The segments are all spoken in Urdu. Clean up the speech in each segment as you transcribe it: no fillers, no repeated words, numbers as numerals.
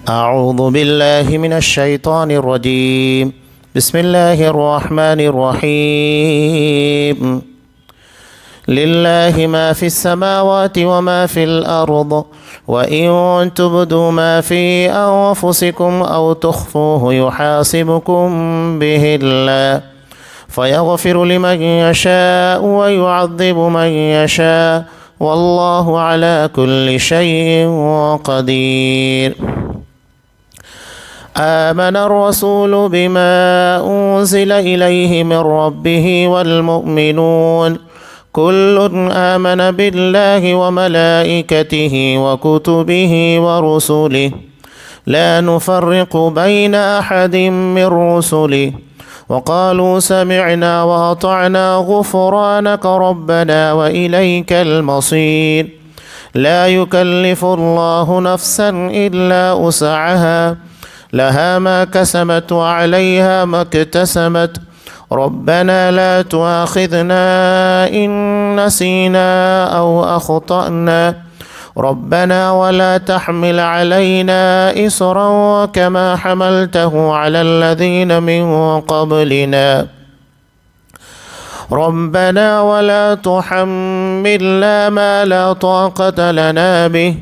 أعوذ بالله من الشيطان الرجيم. بسم الله الرحمن الرحيم. لله ما في السماوات وما في الأرض وإن تبدوا ما في أنفسكم أو تخفوه يحاسبكم به الله فيغفر لمن يشاء ويعذب من يشاء والله على كل شيء قدير. آمن الرسول بما أنزل إليه من ربه والمؤمنون كل آمن بالله وملائكته وكتبه ورسله لا نفرق بين أحد من رسله وقالوا سمعنا وأطعنا غفرانك ربنا وإليك المصير. لا يكلف الله نفسا إلا وسعها لها ما كسبت وعليها ما اكتسبت ربنا لا تؤاخذنا إن نسينا أو أخطأنا ربنا ولا تحمل علينا إصرا كما حملته على الذين من قبلنا ربنا ولا تحملنا ما لا طاقة لنا به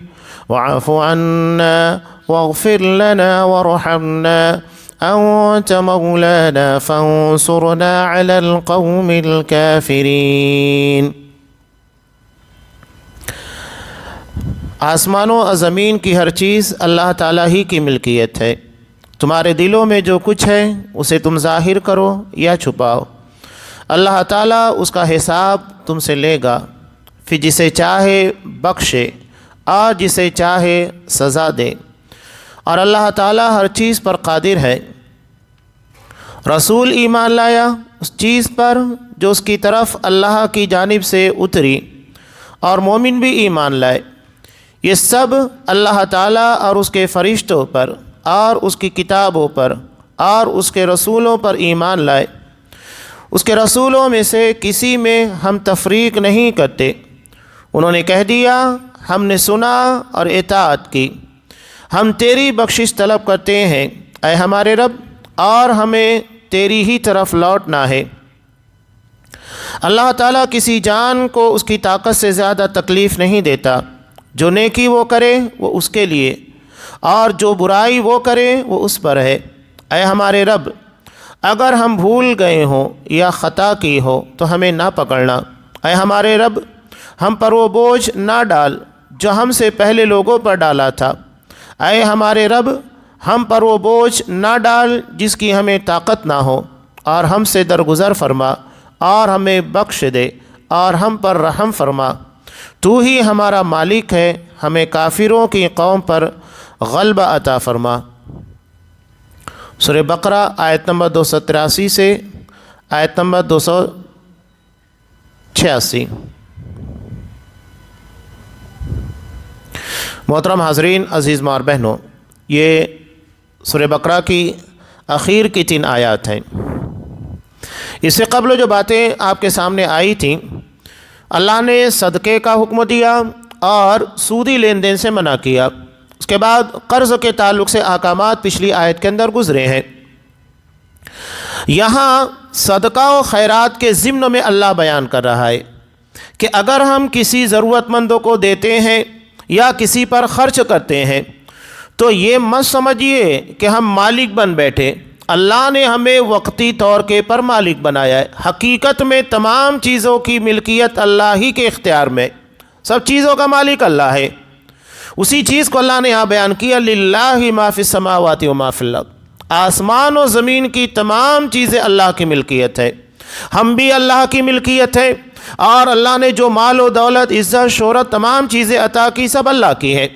واعف عنا واغفر لنا وارحمنا أنت مولانا فانصرنا على القوم الكافرين. آسمانوں اور زمین کی ہر چیز اللہ تعالیٰ ہی کی ملکیت ہے. تمہارے دلوں میں جو کچھ ہے اسے تم ظاہر کرو یا چھپاؤ، اللہ تعالیٰ اس کا حساب تم سے لے گا. پھر جسے چاہے بخشے اور جسے چاہے سزا دے، اور اللہ تعالیٰ ہر چیز پر قادر ہے. رسول ایمان لایا اس چیز پر جو اس کی طرف اللہ کی جانب سے اتری، اور مومن بھی ایمان لائے. یہ سب اللہ تعالیٰ اور اس کے فرشتوں پر اور اس کی کتابوں پر اور اس کے رسولوں پر ایمان لائے. اس کے رسولوں میں سے کسی میں ہم تفریق نہیں کرتے. انہوں نے کہہ دیا ہم نے سنا اور اطاعت کی، ہم تیری بخشش طلب کرتے ہیں اے ہمارے رب، اور ہمیں تیری ہی طرف لوٹنا ہے. اللہ تعالیٰ کسی جان کو اس کی طاقت سے زیادہ تکلیف نہیں دیتا. جو نیکی وہ کرے وہ اس کے لیے، اور جو برائی وہ کرے وہ اس پر ہے. اے ہمارے رب، اگر ہم بھول گئے ہوں یا خطا کی ہو تو ہمیں نہ پکڑنا. اے ہمارے رب، ہم پر وہ بوجھ نہ ڈال جو ہم سے پہلے لوگوں پر ڈالا تھا. اے ہمارے رب، ہم پر وہ بوجھ نہ ڈال جس کی ہمیں طاقت نہ ہو، اور ہم سے درگزر فرما اور ہمیں بخش دے اور ہم پر رحم فرما. تو ہی ہمارا مالک ہے، ہمیں کافروں کی قوم پر غلبہ عطا فرما. سورہ بقرہ آیت نمبر 283 سے آیت نمبر 286. محترم حاضرین، عزیز ماں اور بہنوں، یہ سورہ بقرہ کی اخیر کی 3 آیات ہیں. اس سے قبل جو باتیں آپ کے سامنے آئی تھیں، اللہ نے صدقے کا حکم دیا اور سودی لین دین سے منع کیا. اس کے بعد قرض کے تعلق سے احکامات پچھلی آیت کے اندر گزرے ہیں. یہاں صدقہ و خیرات کے ضمن میں اللہ بیان کر رہا ہے کہ اگر ہم کسی ضرورت مندوں کو دیتے ہیں یا کسی پر خرچ کرتے ہیں تو یہ مت سمجھیے کہ ہم مالک بن بیٹھے. اللہ نے ہمیں وقتی طور کے پر مالک بنایا ہے. حقیقت میں تمام چیزوں کی ملکیت اللہ ہی کے اختیار میں، سب چیزوں کا مالک اللہ ہے. اسی چیز کو اللہ نے یہاں بیان کیا، للہ ما فی السماوات و ما فی الارض. آسمان و زمین کی تمام چیزیں اللہ کی ملکیت ہے، ہم بھی اللہ کی ملکیت ہے، اور اللہ نے جو مال و دولت، عزت، شہرت، تمام چیزیں عطا کی سب اللہ کی ہے.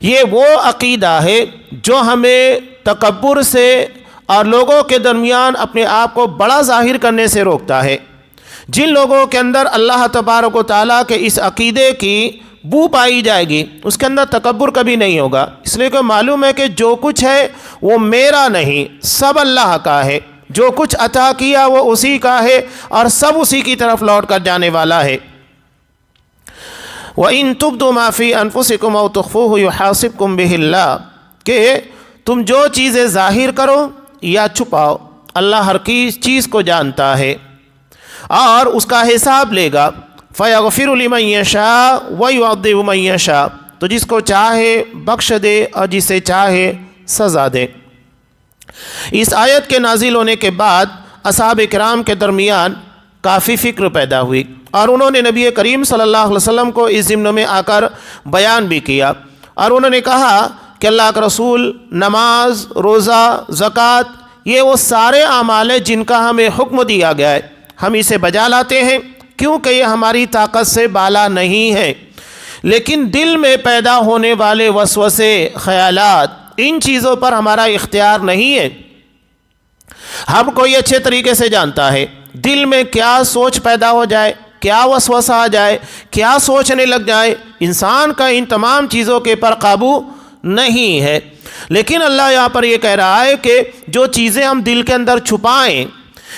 یہ وہ عقیدہ ہے جو ہمیں تکبر سے اور لوگوں کے درمیان اپنے آپ کو بڑا ظاہر کرنے سے روکتا ہے. جن لوگوں کے اندر اللہ تبارک و تعالیٰ کے اس عقیدے کی بو پائی جائے گی اس کے اندر تکبر کبھی نہیں ہوگا. اس لیے کہ معلوم ہے کہ جو کچھ ہے وہ میرا نہیں، سب اللہ کا ہے. جو کچھ عطا کیا وہ اسی کا ہے اور سب اسی کی طرف لوٹ کر جانے والا ہے. وَإِن تُبْدُوا مَا فِي أَنفُسِكُمْ أَوْ تُخْفُوهُ يُحَاسِبْكُم بِهِ اللَّهُ، کہ تم جو چیزیں ظاہر کرو یا چھپاؤ، اللہ ہر چیز کو جانتا ہے اور اس کا حساب لے گا۔ فَيَغْفِرُ لِمَن يَشَاءُ وَيُعَذِّبُ مَن يَشَاءُ، تو جس کو چاہے بخش دے اور جسے چاہے سزا دے۔ اس آیت کے نازل ہونے کے بعد اصحاب کرام کے درمیان کافی فکر پیدا ہوئی اور انہوں نے نبی کریم صلی اللہ علیہ وسلم کو اس ضمن میں آ کر بیان بھی کیا، اور انہوں نے کہا کہ اللہ کا رسول، نماز، روزہ، زکوٰۃ، یہ وہ سارے اعمال ہیں جن کا ہمیں حکم دیا گیا ہے، ہم اسے بجا لاتے ہیں کیونکہ یہ ہماری طاقت سے بالا نہیں ہے، لیکن دل میں پیدا ہونے والے وسوسے، خیالات، ان چیزوں پر ہمارا اختیار نہیں ہے۔ ہم کوئی اچھے طریقے سے جانتا ہے دل میں کیا سوچ پیدا ہو جائے، کیا وسوسہ آ جائے، کیا سوچنے لگ جائے، انسان کا ان تمام چیزوں کے پر قابو نہیں ہے۔ لیکن اللہ یہاں پر یہ کہہ رہا ہے کہ جو چیزیں ہم دل کے اندر چھپائیں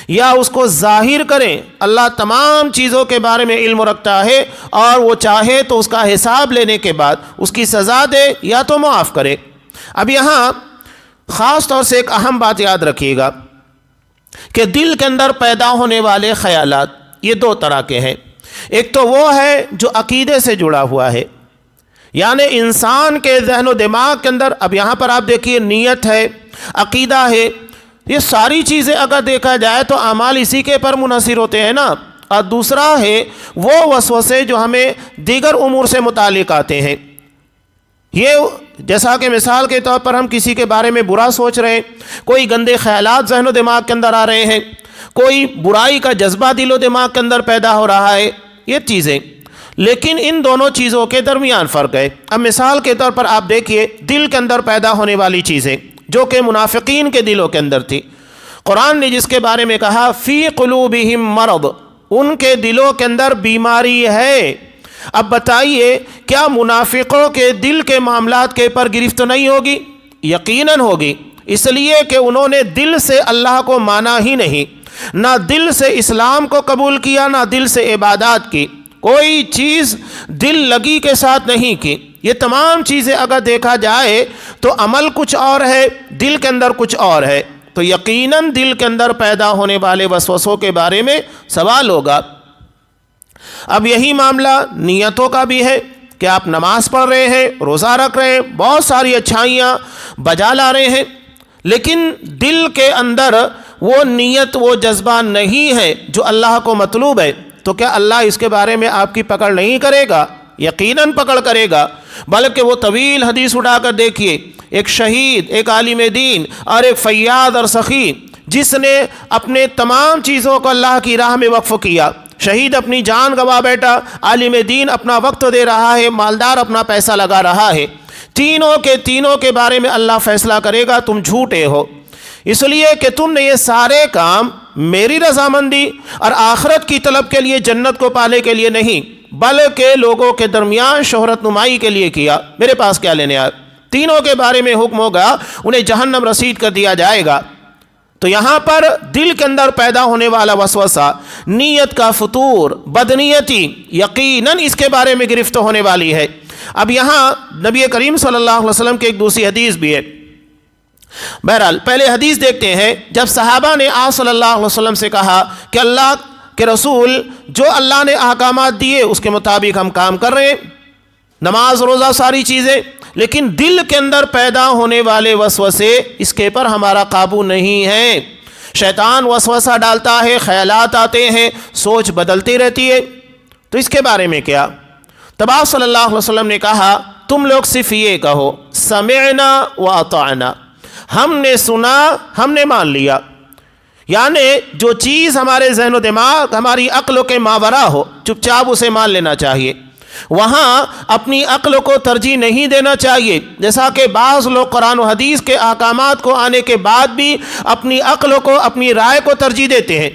یا اس کو ظاہر کریں، اللہ تمام چیزوں کے بارے میں علم رکھتا ہے، اور وہ چاہے تو اس کا حساب لینے کے بعد اس کی سزا دے یا تو معاف کرے۔ اب یہاں خاص طور سے ایک اہم بات یاد رکھیے گا کہ دل کے اندر پیدا ہونے والے خیالات یہ دو طرح کے ہیں۔ ایک تو وہ ہے جو عقیدے سے جڑا ہوا ہے، یعنی انسان کے ذہن و دماغ کے اندر، اب یہاں پر آپ دیکھیے نیت ہے، عقیدہ ہے، یہ ساری چیزیں اگر دیکھا جائے تو اعمال اسی کے پر منحصر ہوتے ہیں نا۔ اور دوسرا ہے وہ وسوسے جو ہمیں دیگر امور سے متعلق آتے ہیں، یہ جیسا کہ مثال کے طور پر ہم کسی کے بارے میں برا سوچ رہے ہیں، کوئی گندے خیالات ذہن و دماغ کے اندر آ رہے ہیں، کوئی برائی کا جذبہ دل و دماغ کے اندر پیدا ہو رہا ہے، یہ چیزیں، لیکن ان دونوں چیزوں کے درمیان فرق ہے۔ اب مثال کے طور پر آپ دیکھیے دل کے اندر پیدا ہونے والی چیزیں جو کہ منافقین کے دلوں کے اندر تھی، قرآن نے جس کے بارے میں کہا فی قلوبہم مرض، ان کے دلوں کے اندر بیماری ہے۔ اب بتائیے کیا منافقوں کے دل کے معاملات کے پر گرفت نہیں ہوگی؟ یقیناً ہوگی، اس لیے کہ انہوں نے دل سے اللہ کو مانا ہی نہیں، نہ دل سے اسلام کو قبول کیا، نہ دل سے عبادات کی، کوئی چیز دل لگی کے ساتھ نہیں کی۔ یہ تمام چیزیں اگر دیکھا جائے تو عمل کچھ اور ہے، دل کے اندر کچھ اور ہے، تو یقیناً دل کے اندر پیدا ہونے والے وسوسوں کے بارے میں سوال ہوگا۔ اب یہی معاملہ نیتوں کا بھی ہے کہ آپ نماز پڑھ رہے ہیں، روزہ رکھ رہے ہیں، بہت ساری اچھائیاں بجا لا رہے ہیں، لیکن دل کے اندر وہ نیت، وہ جذبہ نہیں ہے جو اللہ کو مطلوب ہے، تو کیا اللہ اس کے بارے میں آپ کی پکڑ نہیں کرے گا؟ یقیناً پکڑ کرے گا۔ بلکہ وہ طویل حدیث اٹھا کر دیکھیے، ایک شہید، ایک عالم دین اور ایک فیاض اور سخی جس نے اپنے تمام چیزوں کو اللہ کی راہ میں وقف کیا، شہید اپنی جان گوا بیٹھا، عالم دین اپنا وقت دے رہا ہے، مالدار اپنا پیسہ لگا رہا ہے، تینوں کے بارے میں اللہ فیصلہ کرے گا تم جھوٹے ہو، اس لیے کہ تم نے یہ سارے کام میری رضامندی اور آخرت کی طلب کے لیے، جنت کو پانے کے لیے نہیں، بلکہ لوگوں کے درمیان شہرت نمائی کے لیے کیا، میرے پاس کیا لینے آئے؟ تینوں کے بارے میں حکم ہوگا، انہیں جہنم رسید کر دیا جائے گا۔ تو یہاں پر دل کے اندر پیدا ہونے والا وسوسہ، نیت کا فطور، بدنیتی، یقیناً اس کے بارے میں گرفت ہونے والی ہے۔ اب یہاں نبی کریم صلی اللہ علیہ وسلم کی ایک دوسری حدیث بھی ہے۔ بہرحال پہلے حدیث دیکھتے ہیں، جب صحابہ نے آپ صلی اللہ علیہ وسلم سے کہا کہ اللہ کے رسول، جو اللہ نے احکامات دیے اس کے مطابق ہم کام کر رہے ہیں، نماز، روزہ، ساری چیزیں، لیکن دل کے اندر پیدا ہونے والے وسوسے، اس کے پر ہمارا قابو نہیں ہے، شیطان وسوسہ ڈالتا ہے، خیالات آتے ہیں، سوچ بدلتی رہتی ہے، تو اس کے بارے میں کیا؟ تب آپ صلی اللہ علیہ وسلم نے کہا تم لوگ صرف یہ کہو سمعنا واطعنا، ہم نے سنا، ہم نے مان لیا، یعنی جو چیز ہمارے ذہن و دماغ، ہماری عقل کے ماورا ہو، چپ چاپ اسے مان لینا چاہیے، وہاں اپنی عقل کو ترجیح نہیں دینا چاہیے، جیسا کہ بعض لوگ قرآن و حدیث کے احکامات کو آنے کے بعد بھی اپنی عقل کو، اپنی رائے کو ترجیح دیتے ہیں۔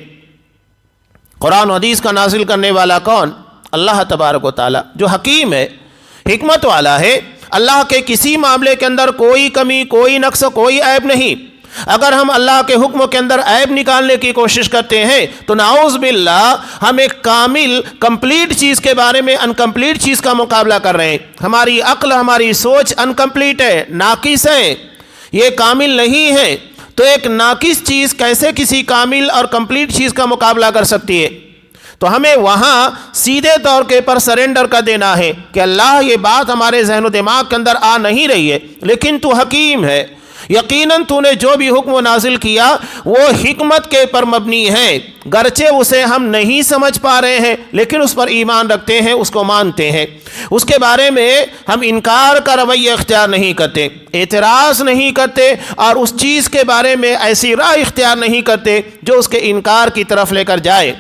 قرآن و حدیث کا نازل کرنے والا کون؟ اللہ تبارک و تعالی، جو حکیم ہے، حکمت والا ہے۔ اللہ کے کسی معاملے کے اندر کوئی کمی، کوئی نقص، کوئی عیب نہیں، اگر ہم اللہ کے حکموں کے اندر عیب نکالنے کی کوشش کرتے ہیں تو نعوذ باللہ ہم ایک کامل کمپلیٹ چیز کے بارے میں انکمپلیٹ چیز کا مقابلہ کر رہے ہیں۔ ہماری عقل، ہماری سوچ انکمپلیٹ ہے، ناقص ہے، یہ کامل نہیں ہے، تو ایک ناقص چیز کیسے کسی کامل اور کمپلیٹ چیز کا مقابلہ کر سکتی ہے؟ تو ہمیں وہاں سیدھے طور کے پر سرنڈر کر دینا ہے کہ اللہ یہ بات ہمارے ذہن و دماغ کے اندر آ نہیں رہی ہے، لیکن تو حکیم ہے، یقیناً تو نے جو بھی حکم نازل کیا وہ حکمت کے پر مبنی ہے، گرچہ اسے ہم نہیں سمجھ پا رہے ہیں لیکن اس پر ایمان رکھتے ہیں، اس کو مانتے ہیں، اس کے بارے میں ہم انکار کا رویہ اختیار نہیں کرتے، اعتراض نہیں کرتے، اور اس چیز کے بارے میں ایسی رائے اختیار نہیں کرتے جو اس کے انکار کی طرف لے کر جائے۔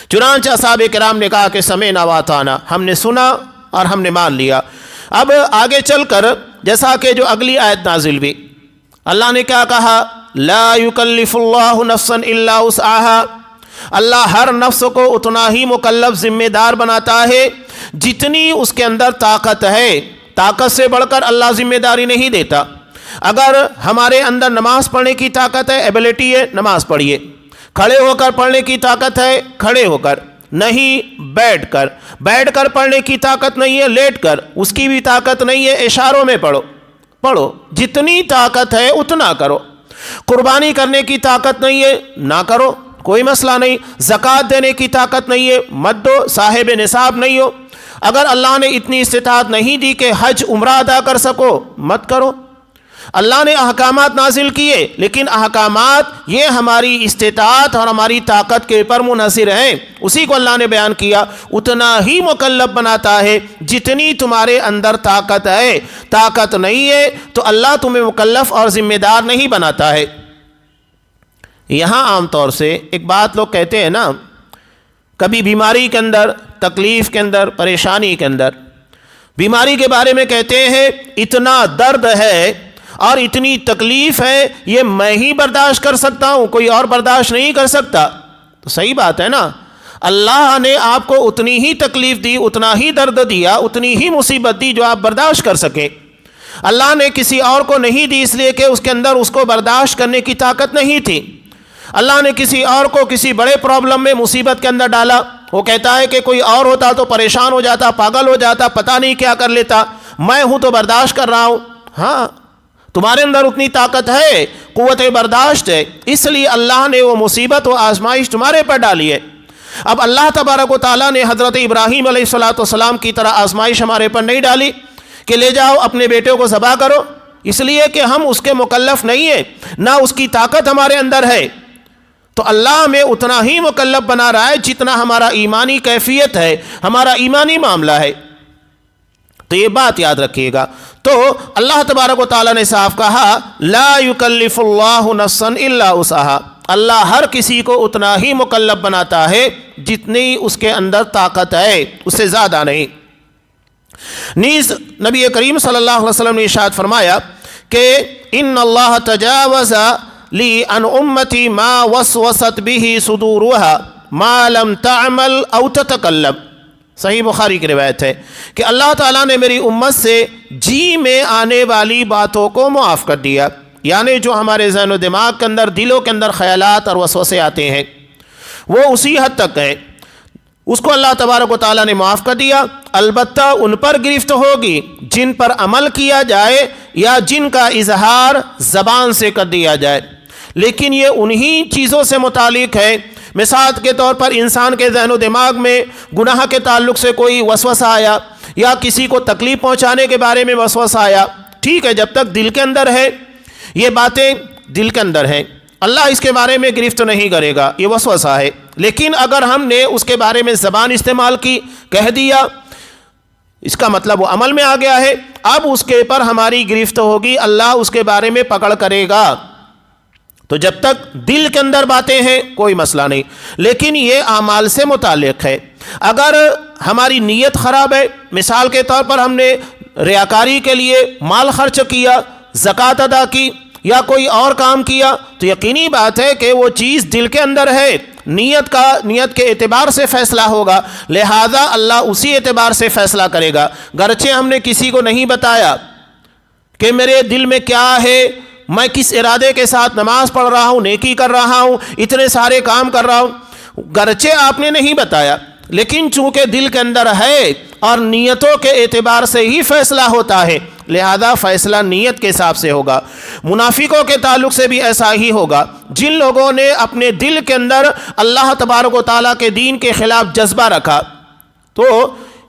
چنانچہ اصحاب کرام نے کہا کہ سمعنا واطعنا، ہم نے سنا اور ہم نے مان لیا۔ اب آگے چل کر جیسا کہ جو اگلی آیت نازل ہوئی، اللہ نے کیا کہا؟ لا یکلف اللہ نفسا الا وسعها، اللہ ہر نفس کو اتنا ہی مکلف ذمہ دار بناتا ہے جتنی اس کے اندر طاقت ہے، طاقت سے بڑھ کر اللہ ذمہ داری نہیں دیتا۔ اگر ہمارے اندر نماز پڑھنے کی طاقت ہے، ایبلٹی ہے، نماز پڑھیے، کھڑے ہو کر پڑھنے کی طاقت ہے، کھڑے ہو کر، نہیں بیٹھ کر پڑھنے کی طاقت نہیں ہے، لیٹ کر، اس کی بھی طاقت نہیں ہے، اشاروں میں پڑھو، جتنی طاقت ہے اتنا کرو۔ قربانی کرنے کی طاقت نہیں ہے، نہ کرو، کوئی مسئلہ نہیں۔ زکوٰۃ دینے کی طاقت نہیں ہے، مت دو، صاحب نصاب نہیں ہو۔ اگر اللہ نے اتنی استطاعت نہیں دی کہ حج عمرہ ادا کر سکو، مت کرو۔ اللہ نے احکامات نازل کیے، لیکن احکامات یہ ہماری استطاعت اور ہماری طاقت کے پر منحصر ہیں، اسی کو اللہ نے بیان کیا، اتنا ہی مکلف بناتا ہے جتنی تمہارے اندر طاقت ہے، طاقت نہیں ہے تو اللہ تمہیں مکلف اور ذمہ دار نہیں بناتا ہے۔ یہاں عام طور سے ایک بات لوگ کہتے ہیں نا، کبھی بیماری کے اندر، تکلیف کے اندر، پریشانی کے اندر، بیماری کے بارے میں کہتے ہیں اتنا درد ہے اور اتنی تکلیف ہے، یہ میں ہی برداشت کر سکتا ہوں، کوئی اور برداشت نہیں کر سکتا۔ تو صحیح بات ہے نا، اللہ نے آپ کو اتنی ہی تکلیف دی، اتنا ہی درد دیا، اتنی ہی مصیبت دی جو آپ برداشت کر سکیں۔ اللہ نے کسی اور کو نہیں دی اس لیے کہ اس کے اندر اس کو برداشت کرنے کی طاقت نہیں تھی۔ اللہ نے کسی اور کو کسی بڑے پرابلم میں، مصیبت کے اندر ڈالا، وہ کہتا ہے کہ کوئی اور ہوتا تو پریشان ہو جاتا، پاگل ہو جاتا، پتہ نہیں کیا کر لیتا، میں ہوں تو برداشت کر رہا ہوں۔ ہاں، تمہارے اندر اتنی طاقت ہے، قوت برداشت ہے، اس لیے اللہ نے وہ مصیبت و آزمائش تمہارے پر ڈالی ہے۔ اب اللہ تبارک و تعالیٰ نے حضرت ابراہیم علیہ السلام کی طرح آزمائش ہمارے پر نہیں ڈالی کہ لے جاؤ اپنے بیٹے کو ذبح کرو، اس لیے کہ ہم اس کے مکلف نہیں ہیں، نہ اس کی طاقت ہمارے اندر ہے۔ تو اللہ ہمیں اتنا ہی مکلف بنا رہا ہے جتنا ہمارا ایمانی کیفیت ہے، ہمارا ایمانی معاملہ ہے۔ تو یہ بات یاد رکھیے گا۔ تو اللہ تبارک و تعالیٰ نے صاف کہا لا یکلف اللہ نفسا الا وسعها، اللہ ہر کسی کو اتنا ہی مکلف بناتا ہے جتنی اس کے اندر طاقت ہے، اس سے زیادہ نہیں۔ نیز نبی کریم صلی اللہ علیہ وسلم نے ارشاد فرمایا کہ ان اللہ تجاوز لی عن امتی ما وسوست به صدورها ما لم تعمل او تتکلم، صحیح بخاری کی روایت ہے کہ اللہ تعالیٰ نے میری امت سے جی میں آنے والی باتوں کو معاف کر دیا، یعنی جو ہمارے ذہن و دماغ کے اندر، دلوں کے اندر خیالات اور وسوسے آتے ہیں وہ اسی حد تک ہیں، اس کو اللہ تبارک و تعالیٰ نے معاف کر دیا۔ البتہ ان پر گرفت ہوگی جن پر عمل کیا جائے یا جن کا اظہار زبان سے کر دیا جائے، لیکن یہ انہی چیزوں سے متعلق ہے۔ مثال کے طور پر انسان کے ذہن و دماغ میں گناہ کے تعلق سے کوئی وسوسہ آیا یا کسی کو تکلیف پہنچانے کے بارے میں وسوسہ آیا، ٹھیک ہے، جب تک دل کے اندر ہے، یہ باتیں دل کے اندر ہیں، اللہ اس کے بارے میں گرفت نہیں کرے گا، یہ وسوسہ ہے۔ لیکن اگر ہم نے اس کے بارے میں زبان استعمال کی، کہہ دیا، اس کا مطلب وہ عمل میں آ گیا ہے، اب اس کے پر ہماری گرفت ہوگی، اللہ اس کے بارے میں پکڑ کرے گا۔ تو جب تک دل کے اندر باتیں ہیں کوئی مسئلہ نہیں، لیکن یہ اعمال سے متعلق ہے۔ اگر ہماری نیت خراب ہے، مثال کے طور پر ہم نے ریاکاری کے لیے مال خرچ کیا، زکوٰۃ ادا کی یا کوئی اور کام کیا، تو یقینی بات ہے کہ وہ چیز دل کے اندر ہے، نیت کے اعتبار سے فیصلہ ہوگا، لہذا اللہ اسی اعتبار سے فیصلہ کرے گا۔ گرچہ ہم نے کسی کو نہیں بتایا کہ میرے دل میں کیا ہے، میں کس ارادے کے ساتھ نماز پڑھ رہا ہوں, نیکی کر رہا ہوں, اتنے سارے کام کر رہا ہوں. گرچہ آپ نے نہیں بتایا, لیکن چونکہ دل کے اندر ہے اور نیتوں کے اعتبار سے ہی فیصلہ ہوتا ہے, لہذا فیصلہ نیت کے حساب سے ہوگا. منافقوں کے تعلق سے بھی ایسا ہی ہوگا. جن لوگوں نے اپنے دل کے اندر اللہ تبارک و تعالیٰ کے دین کے خلاف جذبہ رکھا, تو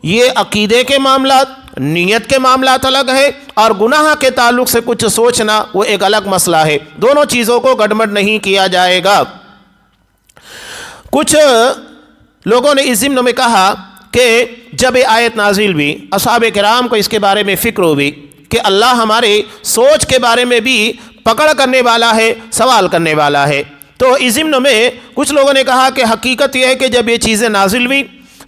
یہ عقیدے کے معاملات, نیت کے معاملات الگ ہے, اور گناہ کے تعلق سے کچھ سوچنا وہ ایک الگ مسئلہ ہے. دونوں چیزوں کو گڑبڑ نہیں کیا جائے گا. کچھ لوگوں نے اس ضمن میں کہا کہ جب یہ آیت نازل ہوئی, اصحاب کرام کو اس کے بارے میں فکر ہوئی کہ اللہ ہمارے سوچ کے بارے میں بھی پکڑ کرنے والا ہے, سوال کرنے والا ہے. تو اس ضمن میں کچھ لوگوں نے کہا کہ حقیقت یہ ہے کہ جب یہ چیزیں نازل ہوئی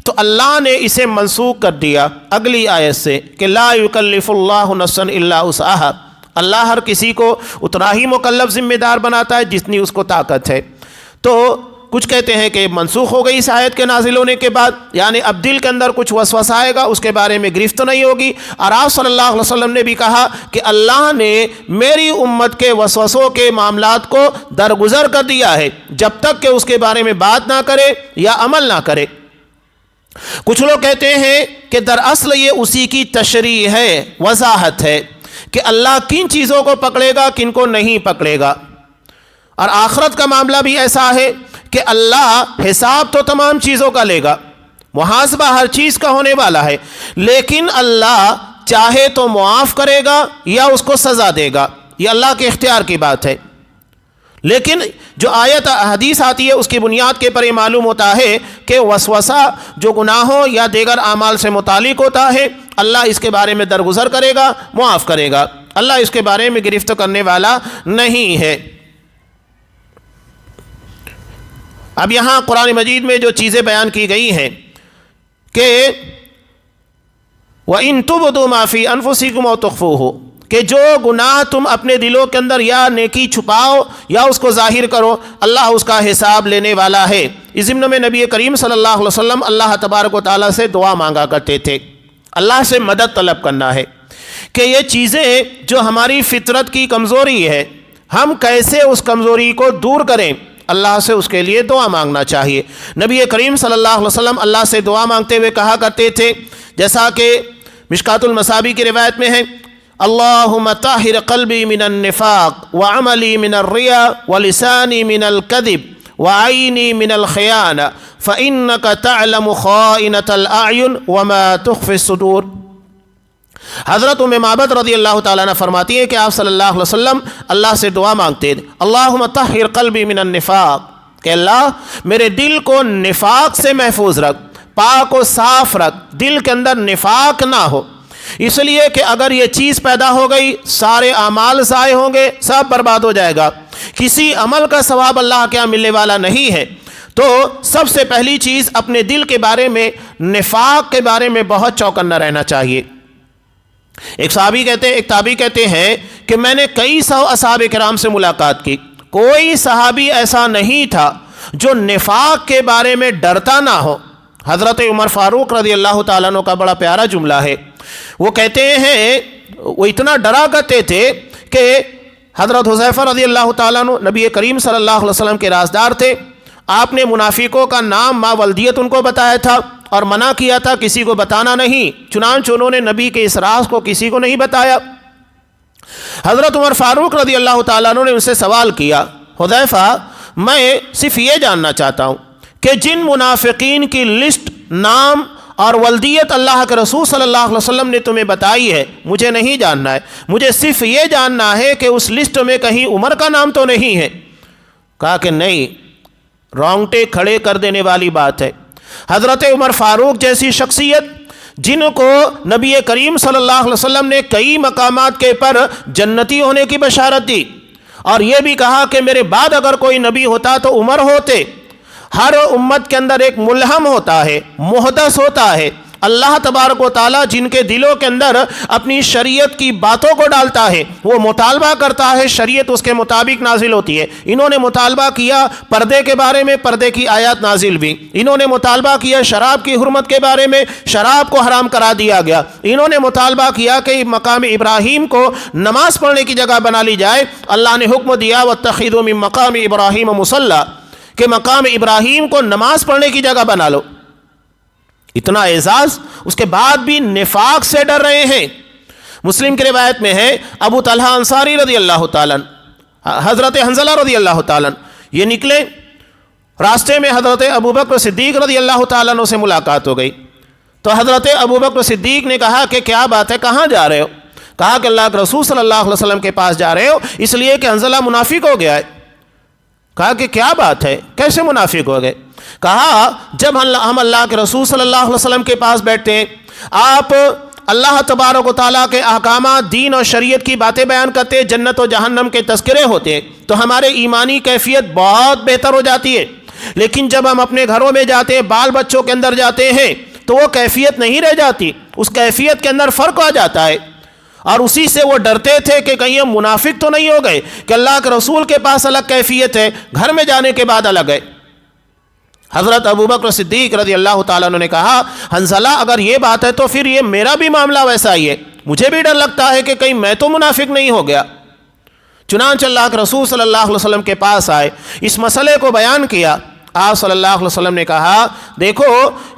تو اللہ نے اسے منسوخ کر دیا اگلی آیت سے کہ لا یکلف اللہ نفسا الا وسعہا. اللہ ہر کسی کو اتنا ہی مکلف ذمہ دار بناتا ہے جتنی اس کو طاقت ہے. تو کچھ کہتے ہیں کہ منسوخ ہو گئی اس آیت کے نازل ہونے کے بعد, یعنی اب دل کے اندر کچھ وسوسہ آئے گا, اس کے بارے میں گرفت نہیں ہوگی. اور آپ صلی اللہ علیہ وسلم نے بھی کہا کہ اللہ نے میری امت کے وسوسوں کے معاملات کو درگزر کر دیا ہے جب تک کہ اس کے بارے میں بات نہ کرے یا عمل نہ کرے. کچھ لوگ کہتے ہیں کہ دراصل یہ اسی کی تشریح ہے, وضاحت ہے کہ اللہ کن چیزوں کو پکڑے گا, کن کو نہیں پکڑے گا. اور آخرت کا معاملہ بھی ایسا ہے کہ اللہ حساب تو تمام چیزوں کا لے گا, محاسبہ ہر چیز کا ہونے والا ہے, لیکن اللہ چاہے تو معاف کرے گا یا اس کو سزا دے گا, یہ اللہ کے اختیار کی بات ہے. لیکن جو آیت حدیث آتی ہے اس کی بنیاد کے پر یہ معلوم ہوتا ہے کہ وسوسہ جو گناہوں یا دیگر اعمال سے متعلق ہوتا ہے, اللہ اس کے بارے میں درگزر کرے گا, معاف کرے گا. اللہ اس کے بارے میں گرفت کرنے والا نہیں ہے. اب یہاں قرآن مجید میں جو چیزیں بیان کی گئی ہیں کہ وَإِن تُبْدُوا مَا فِي أَنفُسِكُمْ أَوْ تُخْفُوهُ, کہ جو گناہ تم اپنے دلوں کے اندر یا نیکی چھپاؤ یا اس کو ظاہر کرو, اللہ اس کا حساب لینے والا ہے. اس ضمن میں نبی کریم صلی اللہ علیہ وسلم اللہ تبارک و تعالیٰ سے دعا مانگا کرتے تھے, اللہ سے مدد طلب کرنا ہے کہ یہ چیزیں جو ہماری فطرت کی کمزوری ہے, ہم کیسے اس کمزوری کو دور کریں. اللہ سے اس کے لیے دعا مانگنا چاہیے. نبی کریم صلی اللہ علیہ وسلم اللہ سے دعا مانگتے ہوئے کہا کرتے تھے, جیسا کہ مشکات المصابیح کی روایت میں ہے, اللہم طہر قلبی من النفاق وعملی من الریا ولسانی من الکذب وعینی من الخیانہ فإنک تعلم خائنۃ الأعین وما تخفی الصدور. حضرت ام معبد رضی اللہ تعالیٰ عنہ فرماتی ہے کہ آپ صلی اللہ علیہ وسلم اللہ سے دعا مانگتے ہیں, اللہم طہر قلبی من النفاق, کہ اللہ میرے دل کو نفاق سے محفوظ رکھ, پاک و صاف رکھ, دل کے اندر نفاق نہ ہو. اس لیے کہ اگر یہ چیز پیدا ہو گئی سارے اعمال ضائع ہوں گے, سب برباد ہو جائے گا, کسی عمل کا ثواب اللہ کے یہاں ملنے والا نہیں ہے. تو سب سے پہلی چیز اپنے دل کے بارے میں, نفاق کے بارے میں بہت چوکنا رہنا چاہیے. ایک تابعی کہتے ہیں کہ میں نے کئی سو اصحاب کرام سے ملاقات کی, کوئی صحابی ایسا نہیں تھا جو نفاق کے بارے میں ڈرتا نہ ہو. حضرت عمر فاروق رضی اللہ تعالیٰ عنہ کا بڑا پیارا جملہ ہے. وہ کہتے ہیں وہ اتنا ڈرا کرتے تھے کہ حضرت حذیفہ رضی اللہ تعالیٰ عنہ نبی کریم صلی اللہ علیہ وسلم کے رازدار تھے. آپ نے منافقوں کا نام ما ولدیت ان کو بتایا تھا اور منع کیا تھا کسی کو بتانا نہیں, چنانچہ انہوں نے نبی کے اس راز کو کسی کو نہیں بتایا. حضرت عمر فاروق رضی اللہ تعالیٰ عنہ نے ان سے سوال کیا, حذیفہ میں صرف یہ جاننا چاہتا ہوں کہ جن منافقین کی لسٹ, نام اور ولدیت اللہ کے رسول صلی اللہ علیہ وسلم نے تمہیں بتائی ہے, مجھے نہیں جاننا ہے, مجھے صرف یہ جاننا ہے کہ اس لسٹ میں کہیں عمر کا نام تو نہیں ہے. کہا کہ نہیں, رونگٹے کھڑے کر دینے والی بات ہے. حضرت عمر فاروق جیسی شخصیت جن کو نبی کریم صلی اللہ علیہ وسلم نے کئی مقامات کے پر جنتی ہونے کی بشارت دی, اور یہ بھی کہا کہ میرے بعد اگر کوئی نبی ہوتا تو عمر ہوتے. ہر امت کے اندر ایک ملہم ہوتا ہے, محدث ہوتا ہے, اللہ تبارک و تعالیٰ جن کے دلوں کے اندر اپنی شریعت کی باتوں کو ڈالتا ہے، وہ مطالبہ کرتا ہے، شریعت اس کے مطابق نازل ہوتی ہے۔ انہوں نے مطالبہ کیا پردے کے بارے میں، پردے کی آیات نازل بھی۔ انہوں نے مطالبہ کیا شراب کی حرمت کے بارے میں، شراب کو حرام کرا دیا گیا۔ انہوں نے مطالبہ کیا کہ مقام ابراہیم کو نماز پڑھنے کی جگہ بنا لی جائے، اللہ نے حکم دیا وَاتَّخِذُوا مِن مَقَامِ إِبْرَاهِيمَ مُصَلًّى، کہ مقام ابراہیم کو نماز پڑھنے کی جگہ بنا لو۔ اتنا اعزاز، اس کے بعد بھی نفاق سے ڈر رہے ہیں۔ مسلم کی روایت میں ہے ابو طلحہ انصاری رضی اللہ تعالیٰ، حضرت حنظلہ رضی اللہ تعالیٰ یہ نکلے، راستے میں حضرت ابوبکر صدیق رضی اللہ تعالیٰ عنہ سے ملاقات ہو گئی۔ تو حضرت ابوبکر صدیق نے کہا کہ کیا بات ہے، کہاں جا رہے ہو؟ کہا کہ اللہ کے رسول صلی اللہ علیہ وسلم کے پاس جا رہے ہو اس لیے کہ حنظلہ منافق ہو گیا ہے۔ کہا کہ کیا بات ہے، کیسے منافق ہو گئے؟ کہا جب ہم اللہ کے رسول صلی اللہ علیہ وسلم کے پاس بیٹھتے ہیں، آپ اللہ تبارک و تعالیٰ کے احکامات، دین اور شریعت کی باتیں بیان کرتے ہیں، جنت و جہنم کے تذکرے ہوتے ہیں، تو ہمارے ایمانی کیفیت بہت بہتر ہو جاتی ہے۔ لیکن جب ہم اپنے گھروں میں جاتے ہیں، بال بچوں کے اندر جاتے ہیں، تو وہ کیفیت نہیں رہ جاتی، اس کیفیت کے اندر فرق آ جاتا ہے۔ اور اسی سے وہ ڈرتے تھے کہ کہیں ہم منافق تو نہیں ہو گئے کہ اللہ کے رسول کے پاس الگ کیفیت ہے، گھر میں جانے کے بعد الگ ہے۔ حضرت ابوبکر صدیق رضی اللہ تعالیٰ عنہ نے کہا حنظلہ اگر یہ بات ہے تو پھر یہ میرا بھی معاملہ ویسا ہی ہے، مجھے بھی ڈر لگتا ہے کہ کہیں میں تو منافق نہیں ہو گیا۔ چنانچہ اللہ کے رسول صلی اللہ علیہ وسلم کے پاس آئے، اس مسئلے کو بیان کیا۔ آپ صلی اللہ علیہ وسلم نے کہا دیکھو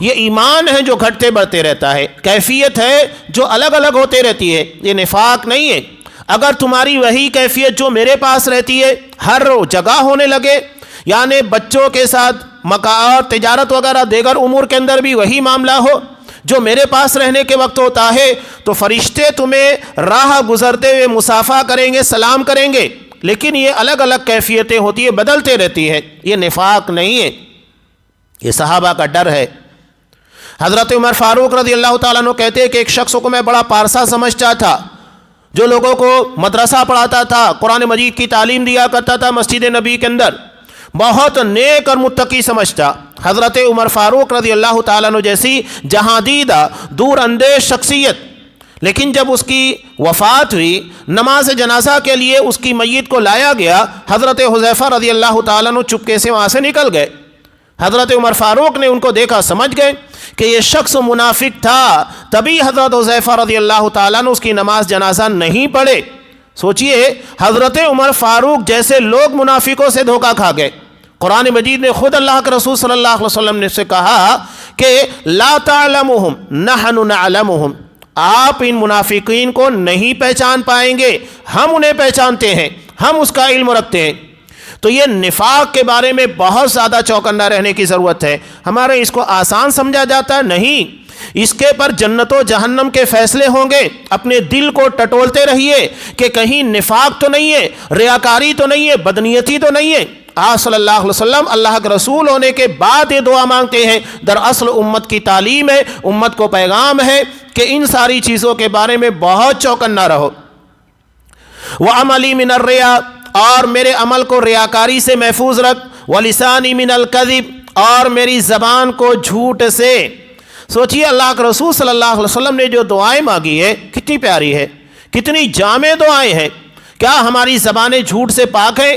یہ ایمان ہے جو گھٹتے بڑھتے رہتا ہے، کیفیت ہے جو الگ الگ ہوتے رہتی ہے، یہ نفاق نہیں ہے۔ اگر تمہاری وہی کیفیت جو میرے پاس رہتی ہے ہر جگہ ہونے لگے، یعنی بچوں کے ساتھ اور تجارت وغیرہ دیگر امور کے اندر بھی وہی معاملہ ہو جو میرے پاس رہنے کے وقت ہوتا ہے، تو فرشتے تمہیں راہ گزرتے ہوئے مصافحہ کریں گے، سلام کریں گے، لیکن یہ الگ الگ کیفیتیں ہوتی ہیں، بدلتے رہتی ہیں، یہ نفاق نہیں ہے، یہ صحابہ کا ڈر ہے۔ حضرت عمر فاروق رضی اللہ تعالیٰ عنہ کہتے ہیں کہ ایک شخص کو میں بڑا پارسا سمجھتا تھا، جو لوگوں کو مدرسہ پڑھاتا تھا، قرآن مجید کی تعلیم دیا کرتا تھا مسجد نبی کے اندر، بہت نیک اور متقی سمجھتا۔ حضرت عمر فاروق رضی اللہ تعالیٰ عنہ جیسی جہاں دیدہ دور اندیش شخصیت، لیکن جب اس کی وفات ہوئی، نماز جنازہ کے لیے اس کی میت کو لایا گیا، حضرت حذیفہ رضی اللہ تعالیٰ عنہ چپکے سے وہاں سے نکل گئے۔ حضرت عمر فاروق نے ان کو دیکھا، سمجھ گئے کہ یہ شخص منافق تھا، تبھی حضرت حذیفہ رضی اللہ تعالیٰ عنہ اس کی نماز جنازہ نہیں پڑھے۔ سوچئے حضرت عمر فاروق جیسے لوگ منافقوں سے دھوکہ کھا گئے۔ قرآن مجید نے خود اللہ کے رسول صلی اللہ علیہ وسلم نے سے کہا کہ لا تعلمهم نحن نعلمهم، آپ ان منافقین کو نہیں پہچان پائیں گے، ہم انہیں پہچانتے ہیں، ہم اس کا علم رکھتے ہیں۔ تو یہ نفاق کے بارے میں بہت زیادہ چوکنا رہنے کی ضرورت ہے۔ ہمارے اس کو آسان سمجھا جاتا ہے، نہیں، اس کے پر جنت و جہنم کے فیصلے ہوں گے۔ اپنے دل کو ٹٹولتے رہیے کہ کہیں نفاق تو نہیں ہے، ریاکاری تو نہیں ہے، بدنیتی تو نہیں ہے۔ آپ صلی اللہ علیہ وسلم اللہ کے رسول ہونے کے بعد یہ دعا مانگتے ہیں، دراصل امت کی تعلیم ہے، امت کو پیغام ہے کہ ان ساری چیزوں کے بارے میں بہت چوکنا رہو۔ وَعَمَلِي مِنَ الرِّيَا، اور میرے عمل کو ریاکاری سے محفوظ رکھ، وَلِسَانِي مِنَ الْكَذِبِ، اور میری زبان کو جھوٹ سے۔ سوچئے اللہ کے رسول صلی اللہ علیہ وسلم نے جو دعائیں مانگی ہے کتنی پیاری ہے، کتنی جامع دعائیں ہیں۔ کیا ہماری زبانیں جھوٹ سے پاک ہیں؟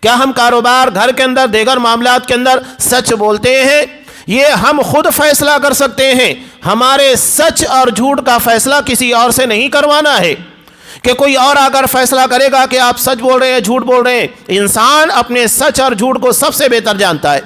کیا ہم کاروبار، گھر کے اندر، دیگر معاملات کے اندر سچ بولتے ہیں؟ یہ ہم خود فیصلہ کر سکتے ہیں، ہمارے سچ اور جھوٹ کا فیصلہ کسی اور سے نہیں کروانا ہے کہ کوئی اور اگر فیصلہ کرے گا کہ آپ سچ بول رہے ہیں جھوٹ بول رہے ہیں۔ انسان اپنے سچ اور جھوٹ کو سب سے بہتر جانتا ہے،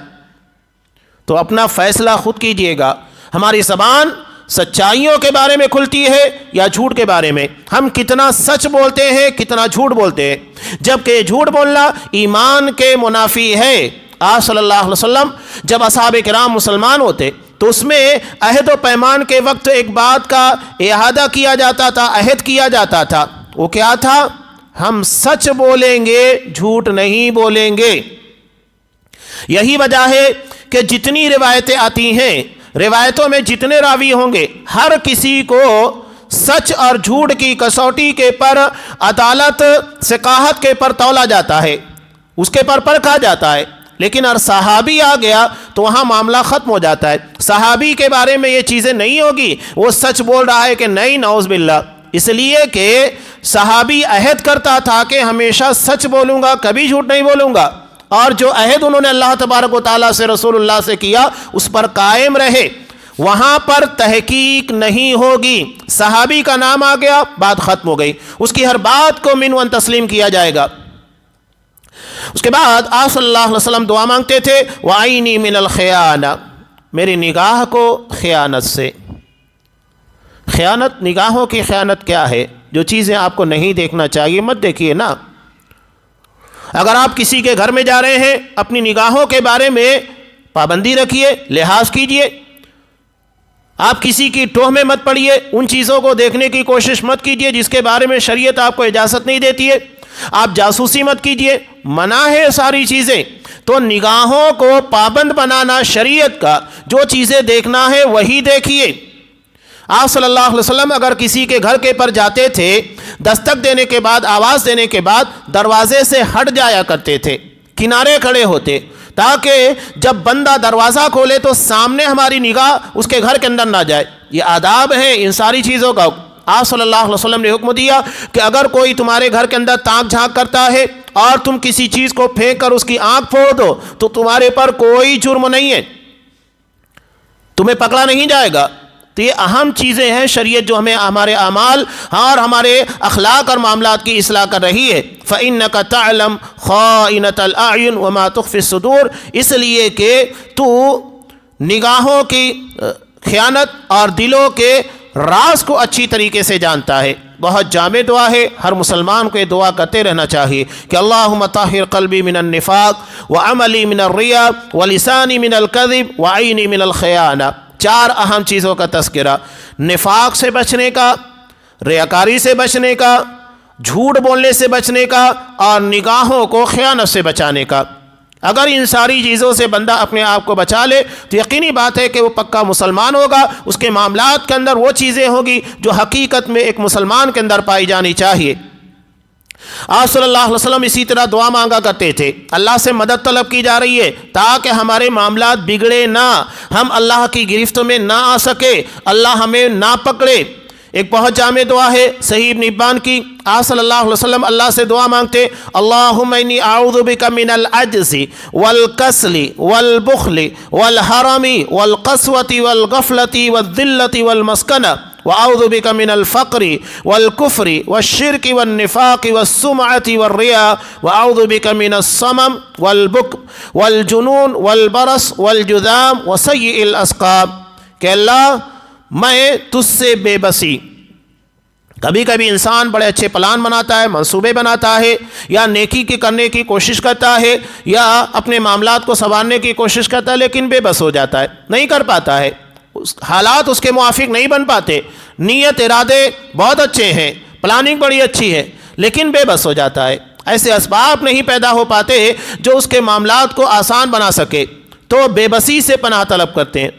تو اپنا فیصلہ خود کیجئے گا۔ ہماری زبان سچائیوں کے بارے میں کھلتی ہے یا جھوٹ کے بارے میں؟ ہم کتنا سچ بولتے ہیں، کتنا جھوٹ بولتے ہیں، جبکہ جھوٹ بولنا ایمان کے منافی ہے۔ آپ صلی اللہ علیہ وسلم جب اصحاب کرام مسلمان ہوتے تو اس میں عہد و پیمان کے وقت ایک بات کا اعادہ کیا جاتا تھا، عہد کیا جاتا تھا، وہ کیا تھا؟ ہم سچ بولیں گے، جھوٹ نہیں بولیں گے۔ یہی وجہ ہے کہ جتنی روایتیں آتی ہیں، روایتوں میں جتنے راوی ہوں گے، ہر کسی کو سچ اور جھوٹ کی کسوٹی کے پر، عدالت ثقاہت کے پر تولا جاتا ہے، اس کے پر پرکھا جاتا ہے۔ لیکن اگر صحابی آ گیا تو وہاں معاملہ ختم ہو جاتا ہے. صحابی کے بارے میں یہ چیزیں نہیں ہوگی وہ سچ بول رہا ہے کہ نہیں، نعوذ باللہ. اس لیے کہ صحابی عہد کرتا تھا کہ ہمیشہ سچ بولوں گا، کبھی جھوٹ نہیں بولوں گا، اور جو عہد انہوں نے اللہ تبارک و تعالیٰ سے، رسول اللہ سے کیا اس پر قائم رہے. وہاں پر تحقیق نہیں ہوگی. صحابی کا نام آ گیا، بات ختم ہو گئی، اس کی ہر بات کو من ون تسلیم کیا جائے گا. اس کے بعد آپ صلی اللہ علیہ وسلم دعا مانگتے تھے وَعَيْنِي مِنَ الْخِيَانَةِ، میری نگاہ کو خیانت سے. خیانت، نگاہوں کی خیانت کیا ہے؟ جو چیزیں آپ کو نہیں دیکھنا چاہیے مت دیکھیے نا. اگر آپ کسی کے گھر میں جا رہے ہیں اپنی نگاہوں کے بارے میں پابندی رکھیے، لحاظ کیجئے. آپ کسی کی ٹوہ میں مت پڑیے، ان چیزوں کو دیکھنے کی کوشش مت کیجئے جس کے بارے میں شریعت آپ کو اجازت نہیں دیتی ہے. آپ جاسوسی مت کیجئے، منع ہے ساری چیزیں. تو نگاہوں کو پابند بنانا شریعت کا، جو چیزیں دیکھنا ہے وہی دیکھیے. آپ صلی اللہ علیہ وسلم اگر کسی کے گھر کے پر جاتے تھے، دستک دینے کے بعد، آواز دینے کے بعد دروازے سے ہٹ جایا کرتے تھے، کنارے کھڑے ہوتے، تاکہ جب بندہ دروازہ کھولے تو سامنے ہماری نگاہ اس کے گھر کے اندر نہ جائے. یہ آداب ہیں ان ساری چیزوں کا. آپ صلی اللہ علیہ وسلم نے حکم دیا کہ اگر کوئی تمہارے گھر کے اندر تاک جھانک کرتا ہے اور تم کسی چیز کو پھینک کر اس کی آنکھ پھوڑ دو تو تمہارے پر کوئی جرم نہیں ہے، تمہیں پکڑا نہیں جائے گا. تو یہ اہم چیزیں ہیں شریعت جو ہمیں ہمارے اعمال اور ہمارے اخلاق اور معاملات کی اصلاح کر رہی ہے. فَإِنَّكَ تَعْلَمْ خَائِنَةَ الْأَعْيُنِ وَمَا تُخْفِي الصُّدُورِ، اس لیے کہ تو نگاہوں کی خیانت اور دلوں کے راز کو اچھی طریقے سے جانتا ہے. بہت جامع دعا ہے، ہر مسلمان کو یہ دعا کرتے رہنا چاہیے کہ اللہم طہر قلبی من النفاق وعملی من الریا ولسانی من الکذب وعینی من الخیانہ. 4 اہم چیزوں کا تذکرہ: نفاق سے بچنے کا، ریاکاری سے بچنے کا، جھوٹ بولنے سے بچنے کا، اور نگاہوں کو خیانت سے بچانے کا. اگر ان ساری چیزوں سے بندہ اپنے آپ کو بچا لے تو یقینی بات ہے کہ وہ پکا مسلمان ہوگا. اس کے معاملات کے اندر وہ چیزیں ہوگی جو حقیقت میں ایک مسلمان کے اندر پائی جانی چاہیے. آپ صلی اللہ علیہ وسلم اسی طرح دعا مانگا کرتے تھے. اللہ سے مدد طلب کی جا رہی ہے تاکہ ہمارے معاملات بگڑے نہ، ہم اللہ کی گرفت میں نہ آ سکے، اللہ ہمیں نہ پکڑے. ایک بہت جامع دعا ہے صحیح ابن حبان کی. آپ صلی اللہ علیہ وسلم اللہ سے دعا مانگتے اللہم انی اعوذ بک من العجز والکسل والبخل والحرم والقسوة والغفلة والذلة والمسکنہ وأعوذ بك من الفقر والكفر والشرك والنفاق والسمعة والرياء وأعوذ بك من الصمم والبكم والجنون والبرص والجذام وسيء الأسقام. کہ اللہ میں تجھ سے بے بسی. کبھی کبھی انسان بڑے اچھے پلان بناتا ہے، منصوبے بناتا ہے، یا نیکی کی کرنے کی کوشش کرتا ہے، یا اپنے معاملات کو سنوارنے کی کوشش کرتا ہے، لیکن بے بس ہو جاتا ہے، نہیں کر پاتا ہے، حالات اس کے موافق نہیں بن پاتے. نیت ارادے بہت اچھے ہیں، پلاننگ بڑی اچھی ہے، لیکن بے بس ہو جاتا ہے. ایسے اسباب نہیں پیدا ہو پاتے جو اس کے معاملات کو آسان بنا سکے. تو بے بسی سے پناہ طلب کرتے ہیں.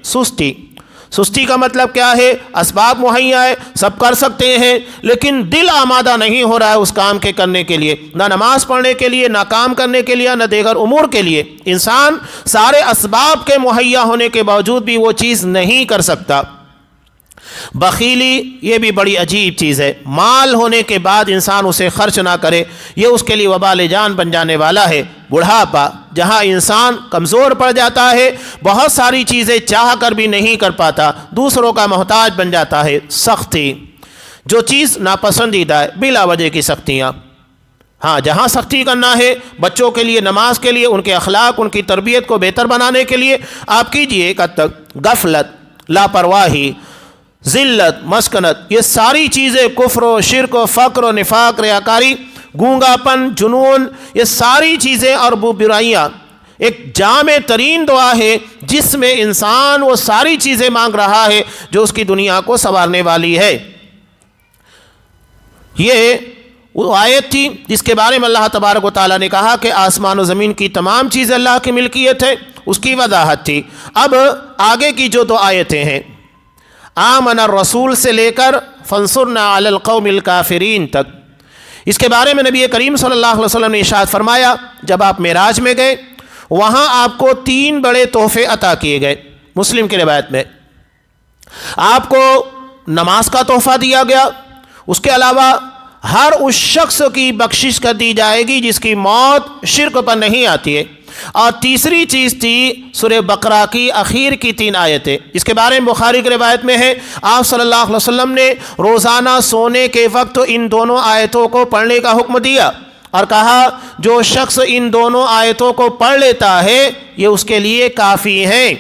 سستی کا مطلب کیا ہے؟ اسباب مہیا ہے، سب کر سکتے ہیں، لیکن دل آمادہ نہیں ہو رہا ہے اس کام کے کرنے کے لیے، نہ نماز پڑھنے کے لیے، نہ کام کرنے کے لیے، نہ دیگر امور کے لیے. انسان سارے اسباب کے مہیا ہونے کے باوجود بھی وہ چیز نہیں کر سکتا. بخیلی یہ بھی بڑی عجیب چیز ہے. مال ہونے کے بعد انسان اسے خرچ نہ کرے، یہ اس کے لیے وبال جان بن جانے والا ہے. بڑھاپا، جہاں انسان کمزور پڑ جاتا ہے، بہت ساری چیزیں چاہ کر بھی نہیں کر پاتا، دوسروں کا محتاج بن جاتا ہے. سختی، جو چیز ناپسندیدہ ہے، بلا وجہ کی سختیاں. ہاں، جہاں سختی کرنا ہے بچوں کے لیے، نماز کے لیے، ان کے اخلاق، ان کی تربیت کو بہتر بنانے کے لیے آپ کیجئے. ایک حد تک غفلت، لاپرواہی، ذلت، مسکنت، یہ ساری چیزیں کفر و شرک و فقر و نفاق، ریاکاری، گونگا پن، جنون، یہ ساری چیزیں اور برائیاں ایک جامع ترین دعا ہے جس میں انسان وہ ساری چیزیں مانگ رہا ہے جو اس کی دنیا کو سنوارنے والی ہے. یہ وہ آیت تھی جس کے بارے میں اللہ تبارک و تعالیٰ نے کہا کہ آسمان و زمین کی تمام چیزیں اللہ کی ملکیت ہے، اس کی وضاحت تھی. اب آگے کی جو 2 آیتیں ہیں، آمن الرسول سے لے کر فانصرنا علی القوم الکافرین تک، اس کے بارے میں نبی کریم صلی اللہ علیہ وسلم نے ارشاد فرمایا جب آپ معراج میں گئے وہاں آپ کو 3 بڑے تحفے عطا کیے گئے۔ مسلم کی روایت میں آپ کو نماز کا تحفہ دیا گیا، اس کے علاوہ ہر اس شخص کی بخشش کر دی جائے گی جس کی موت شرک پر نہیں آتی ہے، اور تیسری چیز تھی سورہ بقرہ کی آخر کی 3 آیتیں۔ اس کے بارے میں بخاری کی روایت میں ہے آپ صلی اللہ علیہ وسلم نے روزانہ سونے کے وقت ان دونوں آیتوں کو پڑھنے کا حکم دیا اور کہا جو شخص ان دونوں آیتوں کو پڑھ لیتا ہے یہ اس کے لیے کافی ہے۔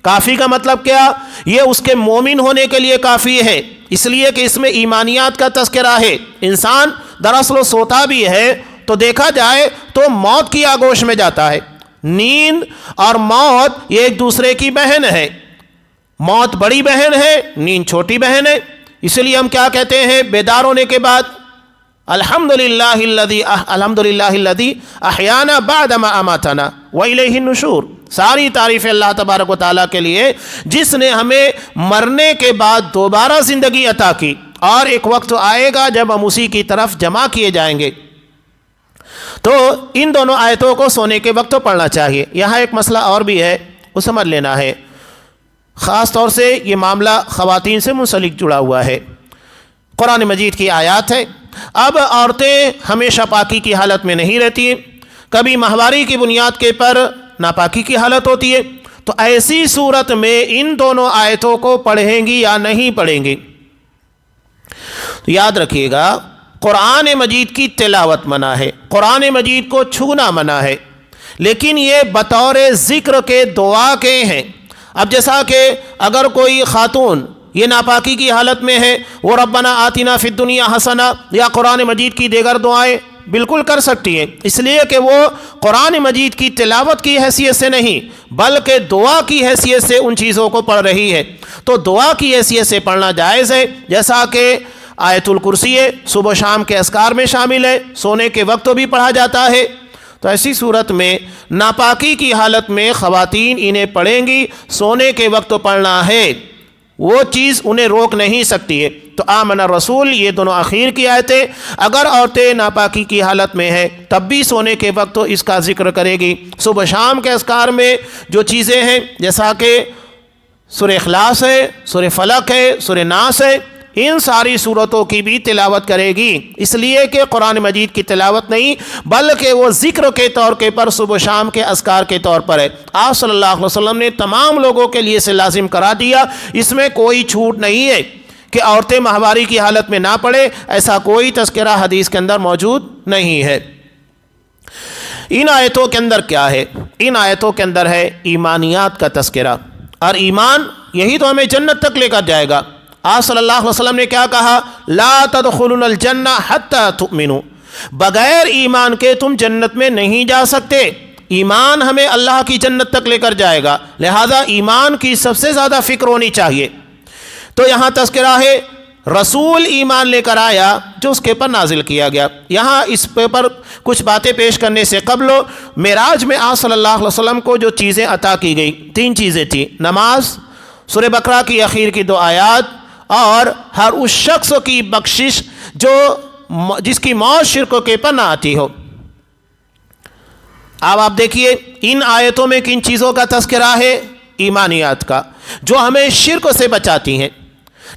کافی کا مطلب کیا؟ یہ اس کے مومن ہونے کے لیے کافی ہے، اس لیے کہ اس میں ایمانیات کا تذکرہ ہے۔ انسان دراصل سوتا بھی ہے تو دیکھا جائے تو موت کی آگوش میں جاتا ہے۔ نیند اور موت یہ ایک دوسرے کی بہن ہے، موت بڑی بہن ہے، نیند چھوٹی بہن ہے۔ اس لیے ہم کیا کہتے ہیں بیدار ہونے کے بعد؟ الحمدللہ الذی احیانا بعد ما اماتنا والیہ النشور۔ ساری تعریف اللہ تبارک و تعالیٰ کے لیے جس نے ہمیں مرنے کے بعد دوبارہ زندگی عطا کی، اور ایک وقت آئے گا جب ہم اسی کی طرف جمع کیے جائیں گے۔ تو ان دونوں آیتوں کو سونے کے وقت پڑھنا چاہیے۔ یہاں ایک مسئلہ اور بھی ہے، وہ سمجھ لینا ہے، خاص طور سے یہ معاملہ خواتین سے منسلک جڑا ہوا ہے۔ قرآن مجید کی آیات ہے، اب عورتیں ہمیشہ پاکی کی حالت میں نہیں رہتی ہیں، کبھی ماہواری کی بنیاد کے پر ناپاکی کی حالت ہوتی ہے، تو ایسی صورت میں ان دونوں آیتوں کو پڑھیں گی یا نہیں پڑھیں گی؟ تو یاد رکھیے گا قرآن مجید کی تلاوت منع ہے، قرآن مجید کو چھونا منع ہے، لیکن یہ بطور ذکر کے دعا کے ہیں۔ اب جیسا کہ اگر کوئی خاتون یہ ناپاکی کی حالت میں ہے، وہ ربنا آتنا فی الدنیا حسنہ یا قرآن مجید کی دیگر دعائیں بالکل کر سکتی ہیں، اس لیے کہ وہ قرآن مجید کی تلاوت کی حیثیت سے نہیں بلکہ دعا کی حیثیت سے ان چیزوں کو پڑھ رہی ہے، تو دعا کی حیثیت سے پڑھنا جائز ہے۔ جیسا کہ آیت الکرسی ہے، صبح و شام کے اذکار میں شامل ہے، سونے کے وقت بھی پڑھا جاتا ہے، تو ایسی صورت میں ناپاکی کی حالت میں خواتین انہیں پڑھیں گی، سونے کے وقت پڑھنا ہے، وہ چیز انہیں روک نہیں سکتی ہے۔ تو آمن الرسول یہ دونوں آخر کی آیتیں، اگر عورتیں ناپاکی کی حالت میں ہیں تب بھی سونے کے وقت اس کا ذکر کرے گی۔ صبح شام کے اذکار میں جو چیزیں ہیں جیسا کہ سورہ اخلاص ہے، سورہ فلق ہے، سورہ ناس ہے، ان ساری صورتوں کی بھی تلاوت کرے گی، اس لیے کہ قرآن مجید کی تلاوت نہیں بلکہ وہ ذکر کے طور کے پر صبح شام کے اذکار کے طور پر ہے۔ آپ صلی اللہ علیہ وسلم نے تمام لوگوں کے لیے اسے لازم کرا دیا، اس میں کوئی چھوٹ نہیں ہے کہ عورتیں ماہواری کی حالت میں نہ پڑھیں، ایسا کوئی تذکرہ حدیث کے اندر موجود نہیں ہے۔ ان آیتوں کے اندر کیا ہے؟ ان آیتوں کے اندر ہے ایمانیات کا تذکرہ، اور ایمان یہی تو ہمیں جنت تک لے کر جائے گا۔ آپ صلی اللہ علیہ وسلم نے کیا کہا؟ لا تدخلون الجنہ حتی تؤمنوا، بغیر ایمان کے تم جنت میں نہیں جا سکتے۔ ایمان ہمیں اللہ کی جنت تک لے کر جائے گا، لہذا ایمان کی سب سے زیادہ فکر ہونی چاہیے۔ تو یہاں تذکرہ ہے رسول ایمان لے کر آیا جو اس کے پر نازل کیا گیا۔ یہاں اس پر کچھ باتیں پیش کرنے سے قبل معراج میں آپ صلی اللہ علیہ وسلم کو جو چیزیں عطا کی گئی، 3 چیزیں تھیں، نماز، سورہ بقرہ کی اخیر کی 2 آیات، اور ہر اس شخص کی بخشش جس کی موت شرک کے پر نہ آتی ہو۔ اب آپ دیکھیے ان آیتوں میں کن چیزوں کا تذکرہ ہے؟ ایمانیات کا، جو ہمیں شرک سے بچاتی ہیں۔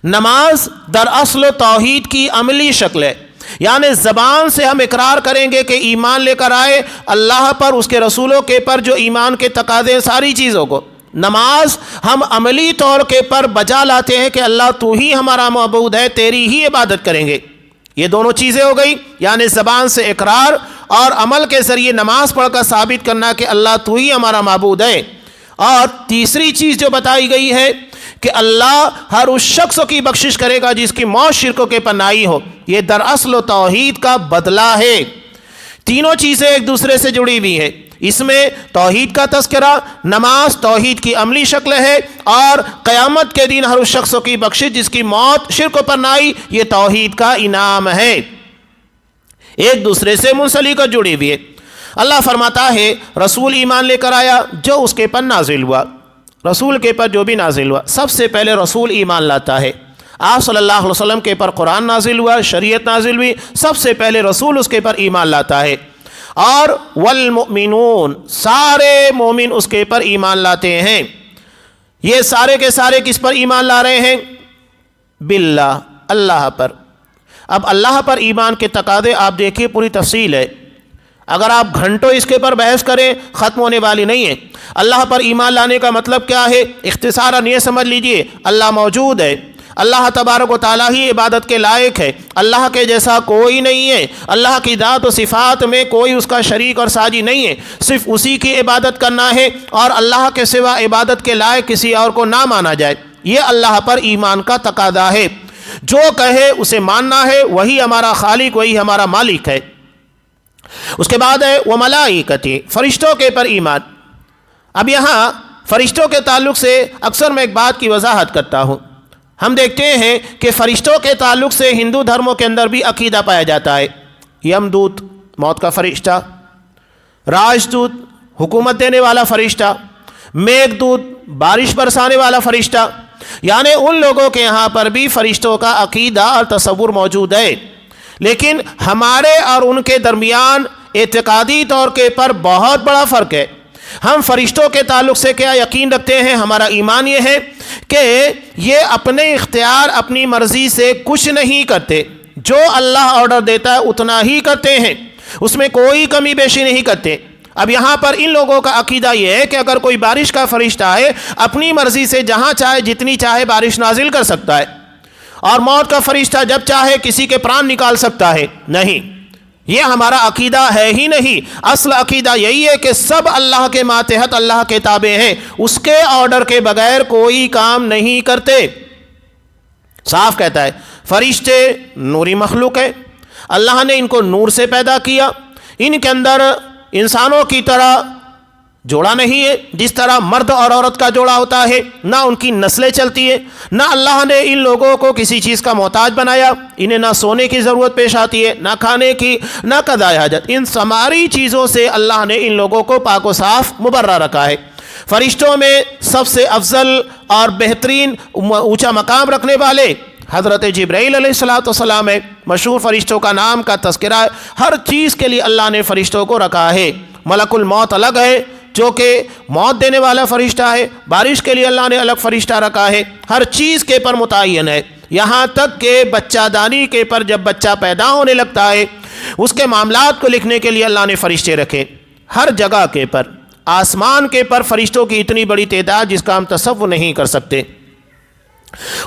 نماز دراصل توحید کی عملی شکل ہے، یعنی زبان سے ہم اقرار کریں گے کہ ایمان لے کر آئے اللہ پر، اس کے رسولوں کے پر جو ایمان کے تقاضے ساری چیزوں کو۔ نماز ہم عملی طور کے پر بجا لاتے ہیں کہ اللہ تو ہی ہمارا معبود ہے، تیری ہی عبادت کریں گے۔ یہ دونوں چیزیں ہو گئی، یعنی زبان سے اقرار اور عمل کے ذریعے نماز پڑھ کر ثابت کرنا کہ اللہ تو ہی ہمارا معبود ہے۔ اور تیسری چیز جو بتائی گئی ہے کہ اللہ ہر اس شخص کی بخشش کرے گا جس کی موت شرک کے پناہی ہو، یہ دراصل توحید کا بدلہ ہے۔ تینوں چیزیں ایک دوسرے سے جڑی ہوئی ہیں، اس میں توحید کا تذکرہ، نماز توحید کی عملی شکل ہے، اور قیامت کے دن ہر اس شخص کی بخشش جس کی موت شرک پر نہ آئی، یہ توحید کا انعام ہے، ایک دوسرے سے منسلک اور جڑی ہوئی ہے۔ اللہ فرماتا ہے رسول ایمان لے کر آیا جو اس کے پر نازل ہوا، رسول کے پر جو بھی نازل ہوا، سب سے پہلے رسول ایمان لاتا ہے۔ آپ صلی اللہ علیہ وسلم کے پر قرآن نازل ہوا، شریعت نازل ہوئی، سب سے پہلے رسول اس کے پر ایمان لاتا ہے۔ اور والمؤمنون سارے مومن اس کے پر ایمان لاتے ہیں۔ یہ سارے کے سارے کس پر ایمان لا رہے ہیں؟ باللہ، اللہ پر۔ اب اللہ پر ایمان کے تقاضے آپ دیکھیے، پوری تفصیل ہے، اگر آپ گھنٹوں اس کے پر بحث کریں ختم ہونے والی نہیں ہے۔ اللہ پر ایمان لانے کا مطلب کیا ہے؟ اختصاراً یہ سمجھ لیجئے، اللہ موجود ہے، اللہ تبارک و تعالیٰ ہی عبادت کے لائق ہے، اللہ کے جیسا کوئی نہیں ہے، اللہ کی ذات و صفات میں کوئی اس کا شریک اور ساجی نہیں ہے، صرف اسی کی عبادت کرنا ہے اور اللہ کے سوا عبادت کے لائق کسی اور کو نہ مانا جائے۔ یہ اللہ پر ایمان کا تقاضا ہے، جو کہے اسے ماننا ہے، وہی ہمارا خالق، وہی ہمارا مالک ہے۔ اس کے بعد ہے وملائکتی، فرشتوں کے پر ایمان۔ اب یہاں فرشتوں کے تعلق سے اکثر میں ایک بات کی وضاحت کرتا ہوں۔ ہم دیکھتے ہیں کہ فرشتوں کے تعلق سے ہندو دھرموں کے اندر بھی عقیدہ پایا جاتا ہے، یمدوت موت کا فرشتہ، راجدوت حکومت دینے والا فرشتہ، میگدوت بارش برسانے والا فرشتہ، یعنی ان لوگوں کے یہاں پر بھی فرشتوں کا عقیدہ اور تصور موجود ہے۔ لیکن ہمارے اور ان کے درمیان اعتقادی طور کے پر بہت بڑا فرق ہے۔ ہم فرشتوں کے تعلق سے کیا یقین رکھتے ہیں؟ ہمارا ایمان یہ ہے کہ یہ اپنے اختیار اپنی مرضی سے کچھ نہیں کرتے، جو اللہ آرڈر دیتا ہے اتنا ہی کرتے ہیں، اس میں کوئی کمی بیشی نہیں کرتے۔ اب یہاں پر ان لوگوں کا عقیدہ یہ ہے کہ اگر کوئی بارش کا فرشتہ ہے، اپنی مرضی سے جہاں چاہے جتنی چاہے بارش نازل کر سکتا ہے، اور موت کا فرشتہ جب چاہے کسی کے پران نکال سکتا ہے۔ نہیں، یہ ہمارا عقیدہ ہے ہی نہیں۔ اصل عقیدہ یہی ہے کہ سب اللہ کے ماتحت اللہ کے تابع ہیں، اس کے آرڈر کے بغیر کوئی کام نہیں کرتے۔ صاف کہتا ہے فرشتے نوری مخلوق ہے، اللہ نے ان کو نور سے پیدا کیا، ان کے اندر انسانوں کی طرح جوڑا نہیں ہے، جس طرح مرد اور عورت کا جوڑا ہوتا ہے، نہ ان کی نسلیں چلتی ہیں، نہ اللہ نے ان لوگوں کو کسی چیز کا محتاج بنایا، انہیں نہ سونے کی ضرورت پیش آتی ہے، نہ کھانے کی، نہ قضائے حاجت، ان ساری چیزوں سے اللہ نے ان لوگوں کو پاک و صاف مبرہ رکھا ہے۔ فرشتوں میں سب سے افضل اور بہترین اونچا مقام رکھنے والے حضرت جبرائیل علیہ السلام ہے، مشہور فرشتوں کا نام کا تذکرہ ہے، ہر چیز کے لیے اللہ نے فرشتوں کو رکھا ہے۔ ملک الموت الگ ہے جو کہ موت دینے والا فرشتہ ہے، بارش کے لیے اللہ نے الگ فرشتہ رکھا ہے، ہر چیز کے پر متعین ہے، یہاں تک کہ بچہ دانی کے پر جب بچہ پیدا ہونے لگتا ہے اس کے معاملات کو لکھنے کے لیے اللہ نے فرشتے رکھے، ہر جگہ کے پر، آسمان کے پر فرشتوں کی اتنی بڑی تعداد جس کا ہم تصور نہیں کر سکتے۔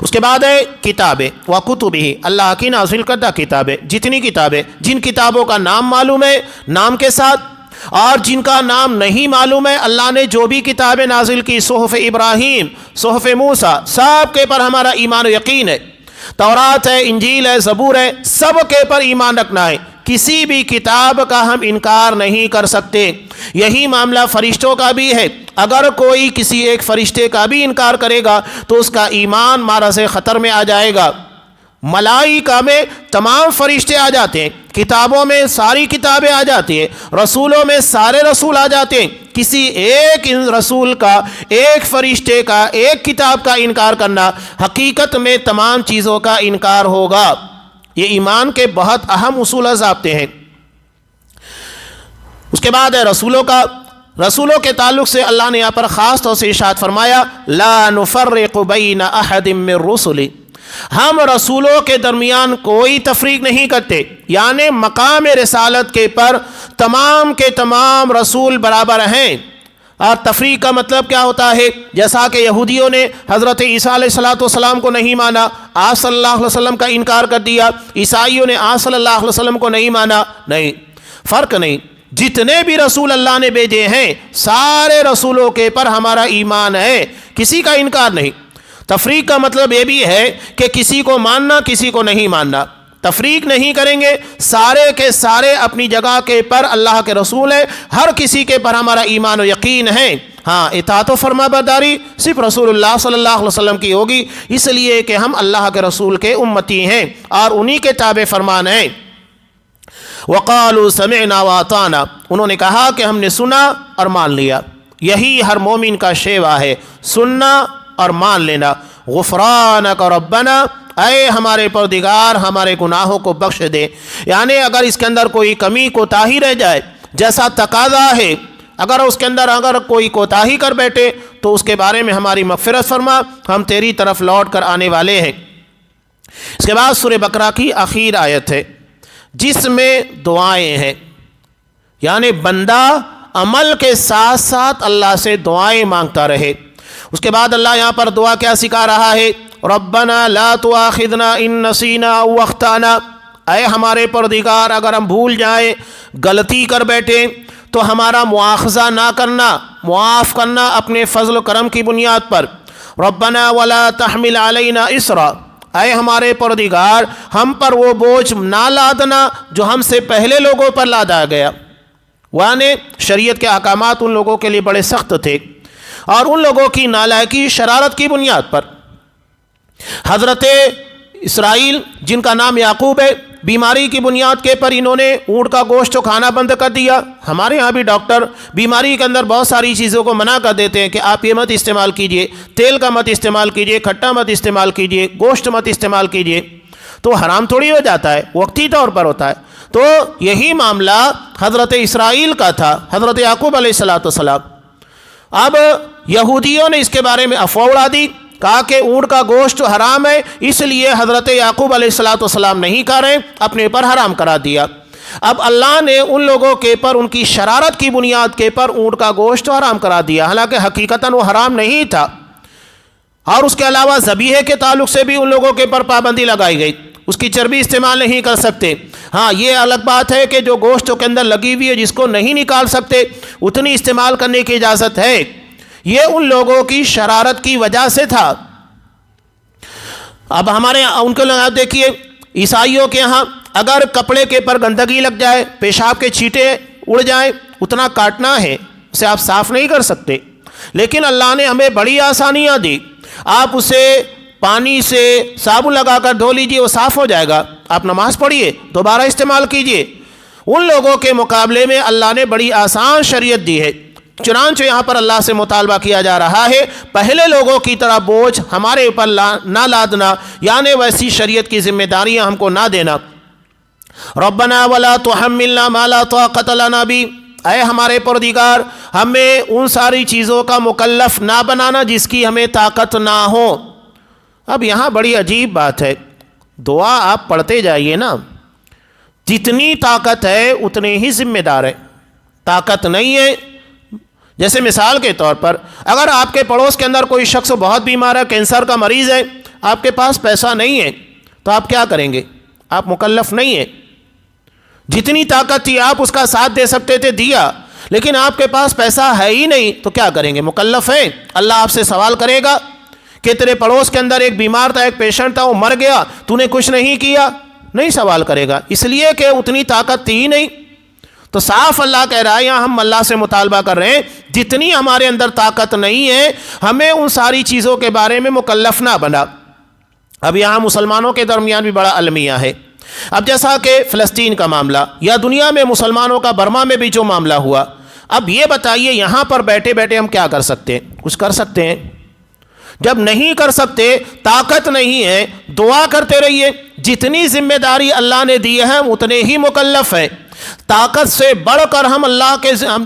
اس کے بعد ہے کتابیں وکتبہ، اللہ کی نازل کردہ کتابیں، جتنی کتابیں، جن کتابوں کا نام معلوم ہے نام کے ساتھ، اور جن کا نام نہیں معلوم ہے، اللہ نے جو بھی کتابیں نازل کی، صحف ابراہیم، صحف موسیٰ، سب کے پر ہمارا ایمان و یقین ہے۔ تورات ہے، انجیل ہے، زبور ہے، سب کے پر ایمان رکھنا ہے، کسی بھی کتاب کا ہم انکار نہیں کر سکتے۔ یہی معاملہ فرشتوں کا بھی ہے، اگر کوئی کسی ایک فرشتے کا بھی انکار کرے گا تو اس کا ایمان معرض خطر میں آ جائے گا۔ ملائکہ میں تمام فرشتے آ جاتے ہیں، کتابوں میں ساری کتابیں آ جاتی ہیں، رسولوں میں سارے رسول آ جاتے ہیں، کسی ایک رسول کا، ایک فرشتے کا، ایک کتاب کا انکار کرنا حقیقت میں تمام چیزوں کا انکار ہوگا۔ یہ ایمان کے بہت اہم اصول و ضابطے ہیں۔ اس کے بعد ہے رسولوں کا۔ رسولوں کے تعلق سے اللہ نے یہاں پر خاص طور سے ارشاد فرمایا لا نفرق بین احد من رسلی، ہم رسولوں کے درمیان کوئی تفریق نہیں کرتے، یعنی مقام رسالت کے پر تمام کے تمام رسول برابر ہیں۔ اور تفریق کا مطلب کیا ہوتا ہے؟ جیسا کہ یہودیوں نے حضرت عیسیٰ علیہ السلام کو نہیں مانا، آپ صلی اللہ علیہ وسلم کا انکار کر دیا، عیسائیوں نے آپ صلی اللہ علیہ وسلم کو نہیں مانا، نہیں، فرق نہیں، جتنے بھی رسول اللہ نے بھیجے ہیں سارے رسولوں کے پر ہمارا ایمان ہے، کسی کا انکار نہیں۔ تفریق کا مطلب یہ بھی ہے کہ کسی کو ماننا کسی کو نہیں ماننا، تفریق نہیں کریں گے، سارے کے سارے اپنی جگہ کے پر اللہ کے رسول ہیں، ہر کسی کے پر ہمارا ایمان و یقین ہے۔ ہاں، اطاعت و فرما برداری صرف رسول اللہ صلی اللہ علیہ وسلم کی ہوگی، اس لیے کہ ہم اللہ کے رسول کے امتی ہیں اور انہی کے تابع فرمان ہیں۔ وقالوا سمعنا واطعنا، انہوں نے کہا کہ ہم نے سنا اور مان لیا۔ یہی ہر مومن کا شیوا ہے، سننا اور مان لینا۔ غفرانک ربنا، اے ہمارے پروردگار ہمارے گناہوں کو بخش دے، یعنی اگر اس کے اندر کوئی کمی کوتاہی رہ جائے، جیسا تقاضا ہے، اگر اس کے اندر کوئی کوتاہی کر بیٹھے تو اس کے بارے میں ہماری مغفرت فرما، ہم تیری طرف لوٹ کر آنے والے ہیں۔ اس کے بعد سورہ بقرہ کی آخر آیت ہے جس میں دعائیں ہیں، یعنی بندہ عمل کے ساتھ ساتھ اللہ سے دعائیں مانگتا رہے۔ اس کے بعد اللہ یہاں پر دعا کیا سکھا رہا ہے؟ ربنا لا تؤاخذنا ان نسینا او اخطانا، اے ہمارے پروردگار اگر ہم بھول جائیں، غلطی کر بیٹھیں تو ہمارا مواخذہ نہ کرنا، معاف کرنا اپنے فضل و کرم کی بنیاد پر۔ ربنا ولا تحمل علینا اسرا، اے ہمارے پروردگار ہم پر وہ بوجھ نہ لادنا جو ہم سے پہلے لوگوں پر لادا گیا، یعنی شریعت کے احکامات ان لوگوں کے لیے بڑے سخت تھے، اور ان لوگوں کی نالائکی شرارت کی بنیاد پر حضرت اسرائیل جن کا نام یعقوب ہے، بیماری کی بنیاد کے پر انہوں نے اونٹ کا گوشت کھانا بند کر دیا۔ ہمارے ہاں بھی ڈاکٹر بیماری کے اندر بہت ساری چیزوں کو منع کر دیتے ہیں کہ آپ یہ مت استعمال کیجئے، تیل کا مت استعمال کیجئے، کھٹا مت استعمال کیجئے، گوشت مت استعمال کیجئے، تو حرام تھوڑی ہو جاتا ہے، وقتی طور پر ہوتا ہے۔ تو یہی معاملہ حضرت اسرائیل کا تھا، حضرت یعقوب علیہ السلام۔ اب یہودیوں نے اس کے بارے میں افواہ اڑا دی، کہا کہ اونٹ کا گوشت حرام ہے، اس لیے حضرت یعقوب علیہ السلام نہیں کھا رہے، اپنے پر حرام کرا دیا۔ اب اللہ نے ان لوگوں کے پر ان کی شرارت کی بنیاد کے پر اونٹ کا گوشت حرام کرا دیا، حالانکہ حقیقتاً وہ حرام نہیں تھا۔ اور اس کے علاوہ ذبیحے کے تعلق سے بھی ان لوگوں کے پر پابندی لگائی گئی، اس کی چربی استعمال نہیں کر سکتے۔ ہاں یہ الگ بات ہے کہ جو گوشت کے اندر لگی ہوئی ہے جس کو نہیں نکال سکتے اتنی استعمال کرنے کی اجازت ہے، یہ ان لوگوں کی شرارت کی وجہ سے تھا۔ اب ہمارے ان کے لوگ دیکھیے، عیسائیوں کے ہاں اگر کپڑے کے پر گندگی لگ جائے، پیشاب کے چھینٹے اڑ جائیں، اتنا کاٹنا ہے، اسے آپ صاف نہیں کر سکتے، لیکن اللہ نے ہمیں بڑی آسانیاں دی، آپ اسے پانی سے صابن لگا کر دھو لیجئے، وہ صاف ہو جائے گا، آپ نماز پڑھیے، دوبارہ استعمال کیجئے۔ ان لوگوں کے مقابلے میں اللہ نے بڑی آسان شریعت دی ہے، چنانچہ یہاں پر اللہ سے مطالبہ کیا جا رہا ہے پہلے لوگوں کی طرح بوجھ ہمارے اوپر نہ لادنا، یعنی ویسی شریعت کی ذمہ داریاں ہم کو نہ دینا۔ ربنا ولا تحملنا ما لا طاقت لنا به، اے ہمارے پروردگار ہمیں ان ساری چیزوں کا مکلف نہ بنانا جس کی ہمیں طاقت نہ ہو۔ اب یہاں بڑی عجیب بات ہے، دعا آپ پڑھتے جائیے نا، جتنی طاقت ہے اتنے ہی ذمہ دار ہے۔ طاقت نہیں ہے، جیسے مثال کے طور پر اگر آپ کے پڑوس کے اندر کوئی شخص بہت بیمار ہے، کینسر کا مریض ہے، آپ کے پاس پیسہ نہیں ہے تو آپ کیا کریں گے؟ آپ مکلف نہیں ہیں۔ جتنی طاقت تھی آپ اس کا ساتھ دے سکتے تھے، دیا، لیکن آپ کے پاس پیسہ ہے ہی نہیں تو کیا کریں گے؟ مکلف ہے۔ اللہ آپ سے سوال کرے گا کہ تیرے پڑوس کے اندر ایک بیمار تھا، ایک پیشنٹ تھا، وہ مر گیا، تو نے کچھ نہیں کیا؟ نہیں سوال کرے گا، اس لیے کہ اتنی طاقت تھی ہی نہیں۔ تو صاف اللہ کہہ رہا ہے، یہاں ہم اللہ سے مطالبہ کر رہے ہیں جتنی ہمارے اندر طاقت نہیں ہے ہمیں ان ساری چیزوں کے بارے میں مکلف نہ بنا۔ اب یہاں مسلمانوں کے درمیان بھی بڑا المیہ ہے۔ اب جیسا کہ فلسطین کا معاملہ یا دنیا میں مسلمانوں کا برما میں بھی جو معاملہ ہوا، اب یہ بتائیے یہاں پر بیٹھے بیٹھے ہم کیا کر سکتے ہیں؟ کچھ کر سکتے ہیں؟ جب نہیں کر سکتے، طاقت نہیں ہے، دعا کرتے رہیے، جتنی ذمہ داری اللہ نے دی ہے اتنے ہی مکلف ہے۔ طاقت سے بڑھ کر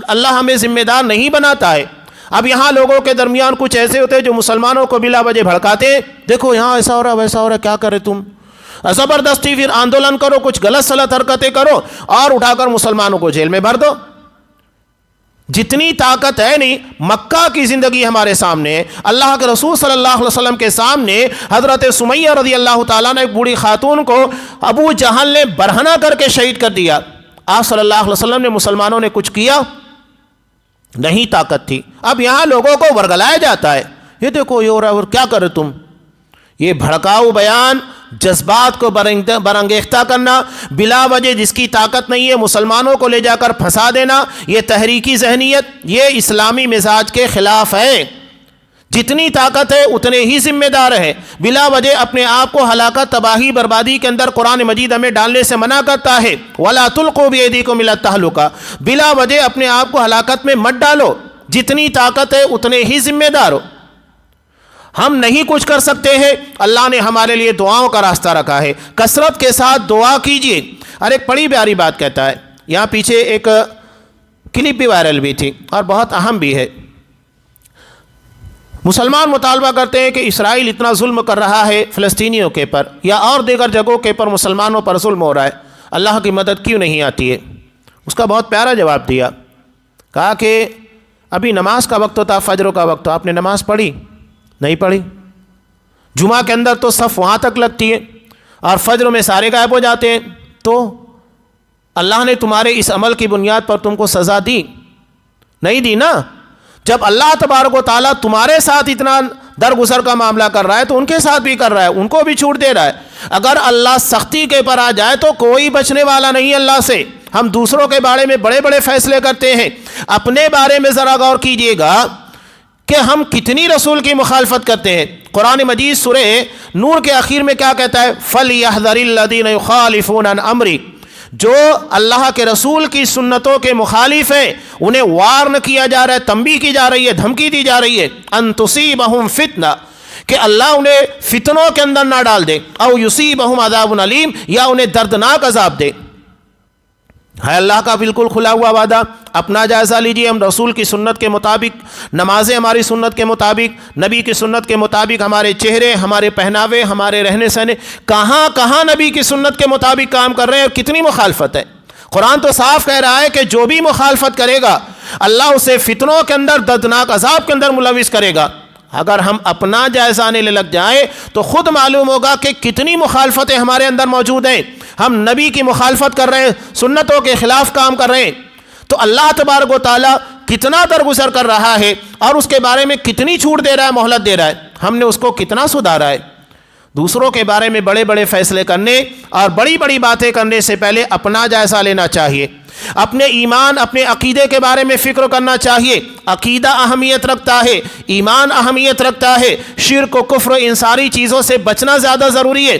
اللہ ہمیں ذمہ دار نہیں بناتا ہے۔ اب یہاں لوگوں کے درمیان کچھ ایسے ہوتے ہیں جو مسلمانوں کو بلا وجہ بھڑکاتے ہیں، دیکھو یہاں ایسا ہو رہا ویسا ہو رہا، کیا کرے تم؟ زبردستی پھر آندولن کرو، کچھ غلط سلط حرکتیں کرو اور اٹھا کر مسلمانوں کو جیل میں بھر دو۔ جتنی طاقت ہے نہیں، مکہ کی زندگی ہمارے سامنے، اللہ کے رسول صلی اللہ علیہ وسلم کے سامنے حضرت سمیہ رضی اللہ تعالیٰ نے ایک بوڑھی خاتون کو ابو جہل نے برہنہ کر کے شہید کر دیا۔ آپ صلی اللہ علیہ وسلم نے مسلمانوں نے کچھ کیا نہیں، طاقت تھی۔ اب یہاں لوگوں کو ورگلایا جاتا ہے، یہ دیکھو یہ ہو رہا ہے، کیا کرے تم؟ یہ بھڑکاؤ بیان، جذبات کو برانگیختہ کرنا، بلا وجہ جس کی طاقت نہیں ہے مسلمانوں کو لے جا کر پھنسا دینا، یہ تحریکی ذہنیت، یہ اسلامی مزاج کے خلاف ہے۔ جتنی طاقت ہے اتنے ہی ذمہ دار ہے، بلا وجہ اپنے آپ کو ہلاکت، تباہی، بربادی کے اندر قرآن مجید ہمیں ڈالنے سے منع کرتا ہے۔ وَلَا تُلْقُوا بِأَيْدِيكُمْ إِلَى التَّهْلُكَةِ، بلا وجہ اپنے آپ کو ہلاکت میں مت ڈالو، جتنی طاقت ہے اتنے ہی ذمہ دار ہو۔ ہم نہیں کچھ کر سکتے ہیں، اللہ نے ہمارے لیے دعاؤں کا راستہ رکھا ہے، کثرت کے ساتھ دعا کیجیے۔ اور ایک بڑی پیاری بات کہتا ہے، یہاں پیچھے ایک کلپ بھی وائرل بھی تھی اور بہت اہم بھی ہے۔ مسلمان مطالبہ کرتے ہیں کہ اسرائیل اتنا ظلم کر رہا ہے فلسطینیوں کے پر یا اور دیگر جگہوں کے پر مسلمانوں پر ظلم ہو رہا ہے، اللہ کی مدد کیوں نہیں آتی ہے؟ اس کا بہت پیارا جواب دیا، کہا کہ ابھی نماز کا وقت ہوتا، فجر کا وقت، آپ نے نماز پڑھی؟ نہیں پڑھی۔ جمعہ کے اندر تو صف وہاں تک لگتی ہے اور فجر میں سارے غائب ہو جاتے ہیں، تو اللہ نے تمہارے اس عمل کی بنیاد پر تم کو سزا دی؟ نہیں دی نا۔ جب اللہ تبارک و تعالیٰ تمہارے ساتھ اتنا درگزر کا معاملہ کر رہا ہے تو ان کے ساتھ بھی کر رہا ہے، ان کو بھی چھوٹ دے رہا ہے۔ اگر اللہ سختی کے پر آ جائے تو کوئی بچنے والا نہیں اللہ سے۔ ہم دوسروں کے بارے میں بڑے بڑے فیصلے کرتے ہیں، اپنے بارے میں ذرا غور کیجئے گا کہ ہم کتنی رسول کی مخالفت کرتے ہیں۔ قرآن مجید سورہ نور کے آخر میں کیا کہتا ہے؟ فَلْيَحْذَرِ الَّذِينَ يُخَالِفُونَ عَنْ أَمْرِهِ، جو اللہ کے رسول کی سنتوں کے مخالف ہیں انہیں وارن کیا جا رہا ہے، تنبیہ کی جا رہی ہے، دھمکی دی جا رہی ہے، ان تصیبہم فتنہ، کہ اللہ انہیں فتنوں کے اندر نہ ڈال دے، او یصیبہم عذاب علیم، یا انہیں دردناک عذاب دے۔ ہے اللہ کا بالکل کھلا ہوا وعدہ۔ اپنا جائزہ لیجئے، ہم رسول کی سنت کے مطابق، نمازیں ہماری سنت کے مطابق، نبی کی سنت کے مطابق، ہمارے چہرے، ہمارے پہناوے، ہمارے رہنے سہنے، کہاں کہاں نبی کی سنت کے مطابق کام کر رہے ہیں اور کتنی مخالفت ہے۔ قرآن تو صاف کہہ رہا ہے کہ جو بھی مخالفت کرے گا اللہ اسے فتنوں کے اندر، دردناک عذاب کے اندر ملوث کرے گا۔ اگر ہم اپنا جائزہ لینے لگ جائیں تو خود معلوم ہوگا کہ کتنی مخالفتیں ہمارے اندر موجود ہیں۔ ہم نبی کی مخالفت کر رہے ہیں، سنتوں کے خلاف کام کر رہے ہیں، تو اللہ تبارک و تعالیٰ کتنا درگزر کر رہا ہے اور اس کے بارے میں کتنی چھوٹ دے رہا ہے، مہلت دے رہا ہے، ہم نے اس کو کتنا سدھارا ہے۔ دوسروں کے بارے میں بڑے بڑے فیصلے کرنے اور بڑی بڑی باتیں کرنے سے پہلے اپنا جائزہ لینا چاہیے، اپنے ایمان، اپنے عقیدے کے بارے میں فکر کرنا چاہیے۔ عقیدہ اہمیت رکھتا ہے، ایمان اہمیت رکھتا ہے، شرک و کفر ان ساری چیزوں سے بچنا زیادہ ضروری ہے۔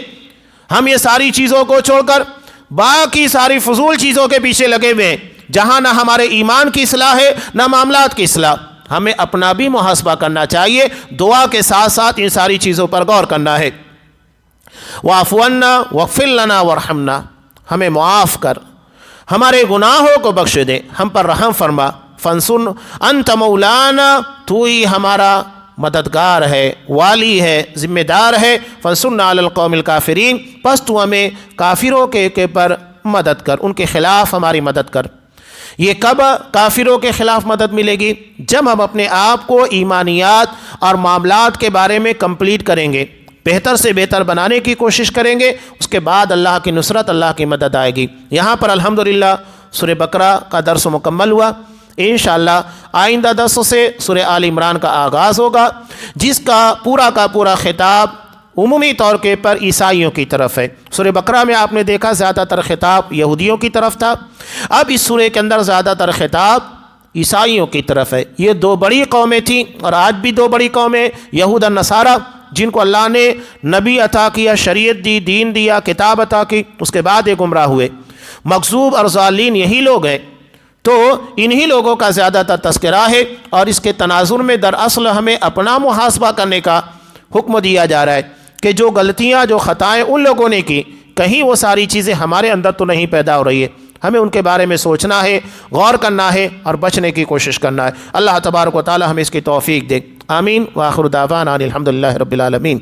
ہم یہ ساری چیزوں کو چھوڑ کر باقی ساری فضول چیزوں کے پیچھے لگے ہوئے ہیں، جہاں نہ ہمارے ایمان کی اصلاح ہے نہ معاملات کی اصلاح۔ ہمیں اپنا بھی محاسبہ کرنا چاہیے، دعا کے ساتھ ساتھ ان ساری چیزوں پر غور کرنا ہے۔ وَاعْفُ عَنَّا وَاغْفِرْ لَنَا وَارْحَمْنَا، ہمیں معاف کر، ہمارے گناہوں کو بخش دے، ہم پر رحم فرما۔ فَانْصُرْنَا أَنْتَ مَوْلَانَا، تو ہی ہمارا مددگار ہے، والی ہے، ذمہ دار ہے۔ فَانْصُرْنَا عَلَى الْقَوْمِ الْكَافِرِينَ، پس تو ہمیں کافروں کے پر مدد کر، ان کے خلاف ہماری مدد کر۔ یہ کب کافروں کے خلاف مدد ملے گی؟ جب ہم اپنے آپ کو ایمانیات اور معاملات کے بارے میں کمپلیٹ کریں گے، بہتر سے بہتر بنانے کی کوشش کریں گے، اس کے بعد اللہ کی نصرت، اللہ کی مدد آئے گی۔ یہاں پر الحمدللہ سورہ بقرہ کا درس مکمل ہوا۔ انشاءاللہ آئندہ درس سے سورہ آل عمران کا آغاز ہوگا، جس کا پورا خطاب عمومی طور کے پر عیسائیوں کی طرف ہے۔ سورہ بقرہ میں آپ نے دیکھا زیادہ تر خطاب یہودیوں کی طرف تھا، اب اس سورہ کے اندر زیادہ تر خطاب عیسائیوں کی طرف ہے۔ یہ دو بڑی قومیں تھیں اور آج بھی دو بڑی قومیں، یہود اور نصارہ، جن کو اللہ نے نبی عطا کیا، شریعت دی، دین دیا، کتاب عطا کی، اس کے بعد یہ گمراہ ہوئے۔ مغضوب اور ضالین یہی لوگ ہیں، تو انہی لوگوں کا زیادہ تر تذکرہ ہے، اور اس کے تناظر میں دراصل ہمیں اپنا محاسبہ کرنے کا حکم دیا جا رہا ہے کہ جو غلطیاں، جو خطائیں ان لوگوں نے کی، کہیں وہ ساری چیزیں ہمارے اندر تو نہیں پیدا ہو رہی ہے۔ ہمیں ان کے بارے میں سوچنا ہے، غور کرنا ہے اور بچنے کی کوشش کرنا ہے۔ اللہ تبارک و تعالی ہمیں اس کی توفیق دے۔ آمین۔ وآخر دعوانا الحمدللہ رب العالمین۔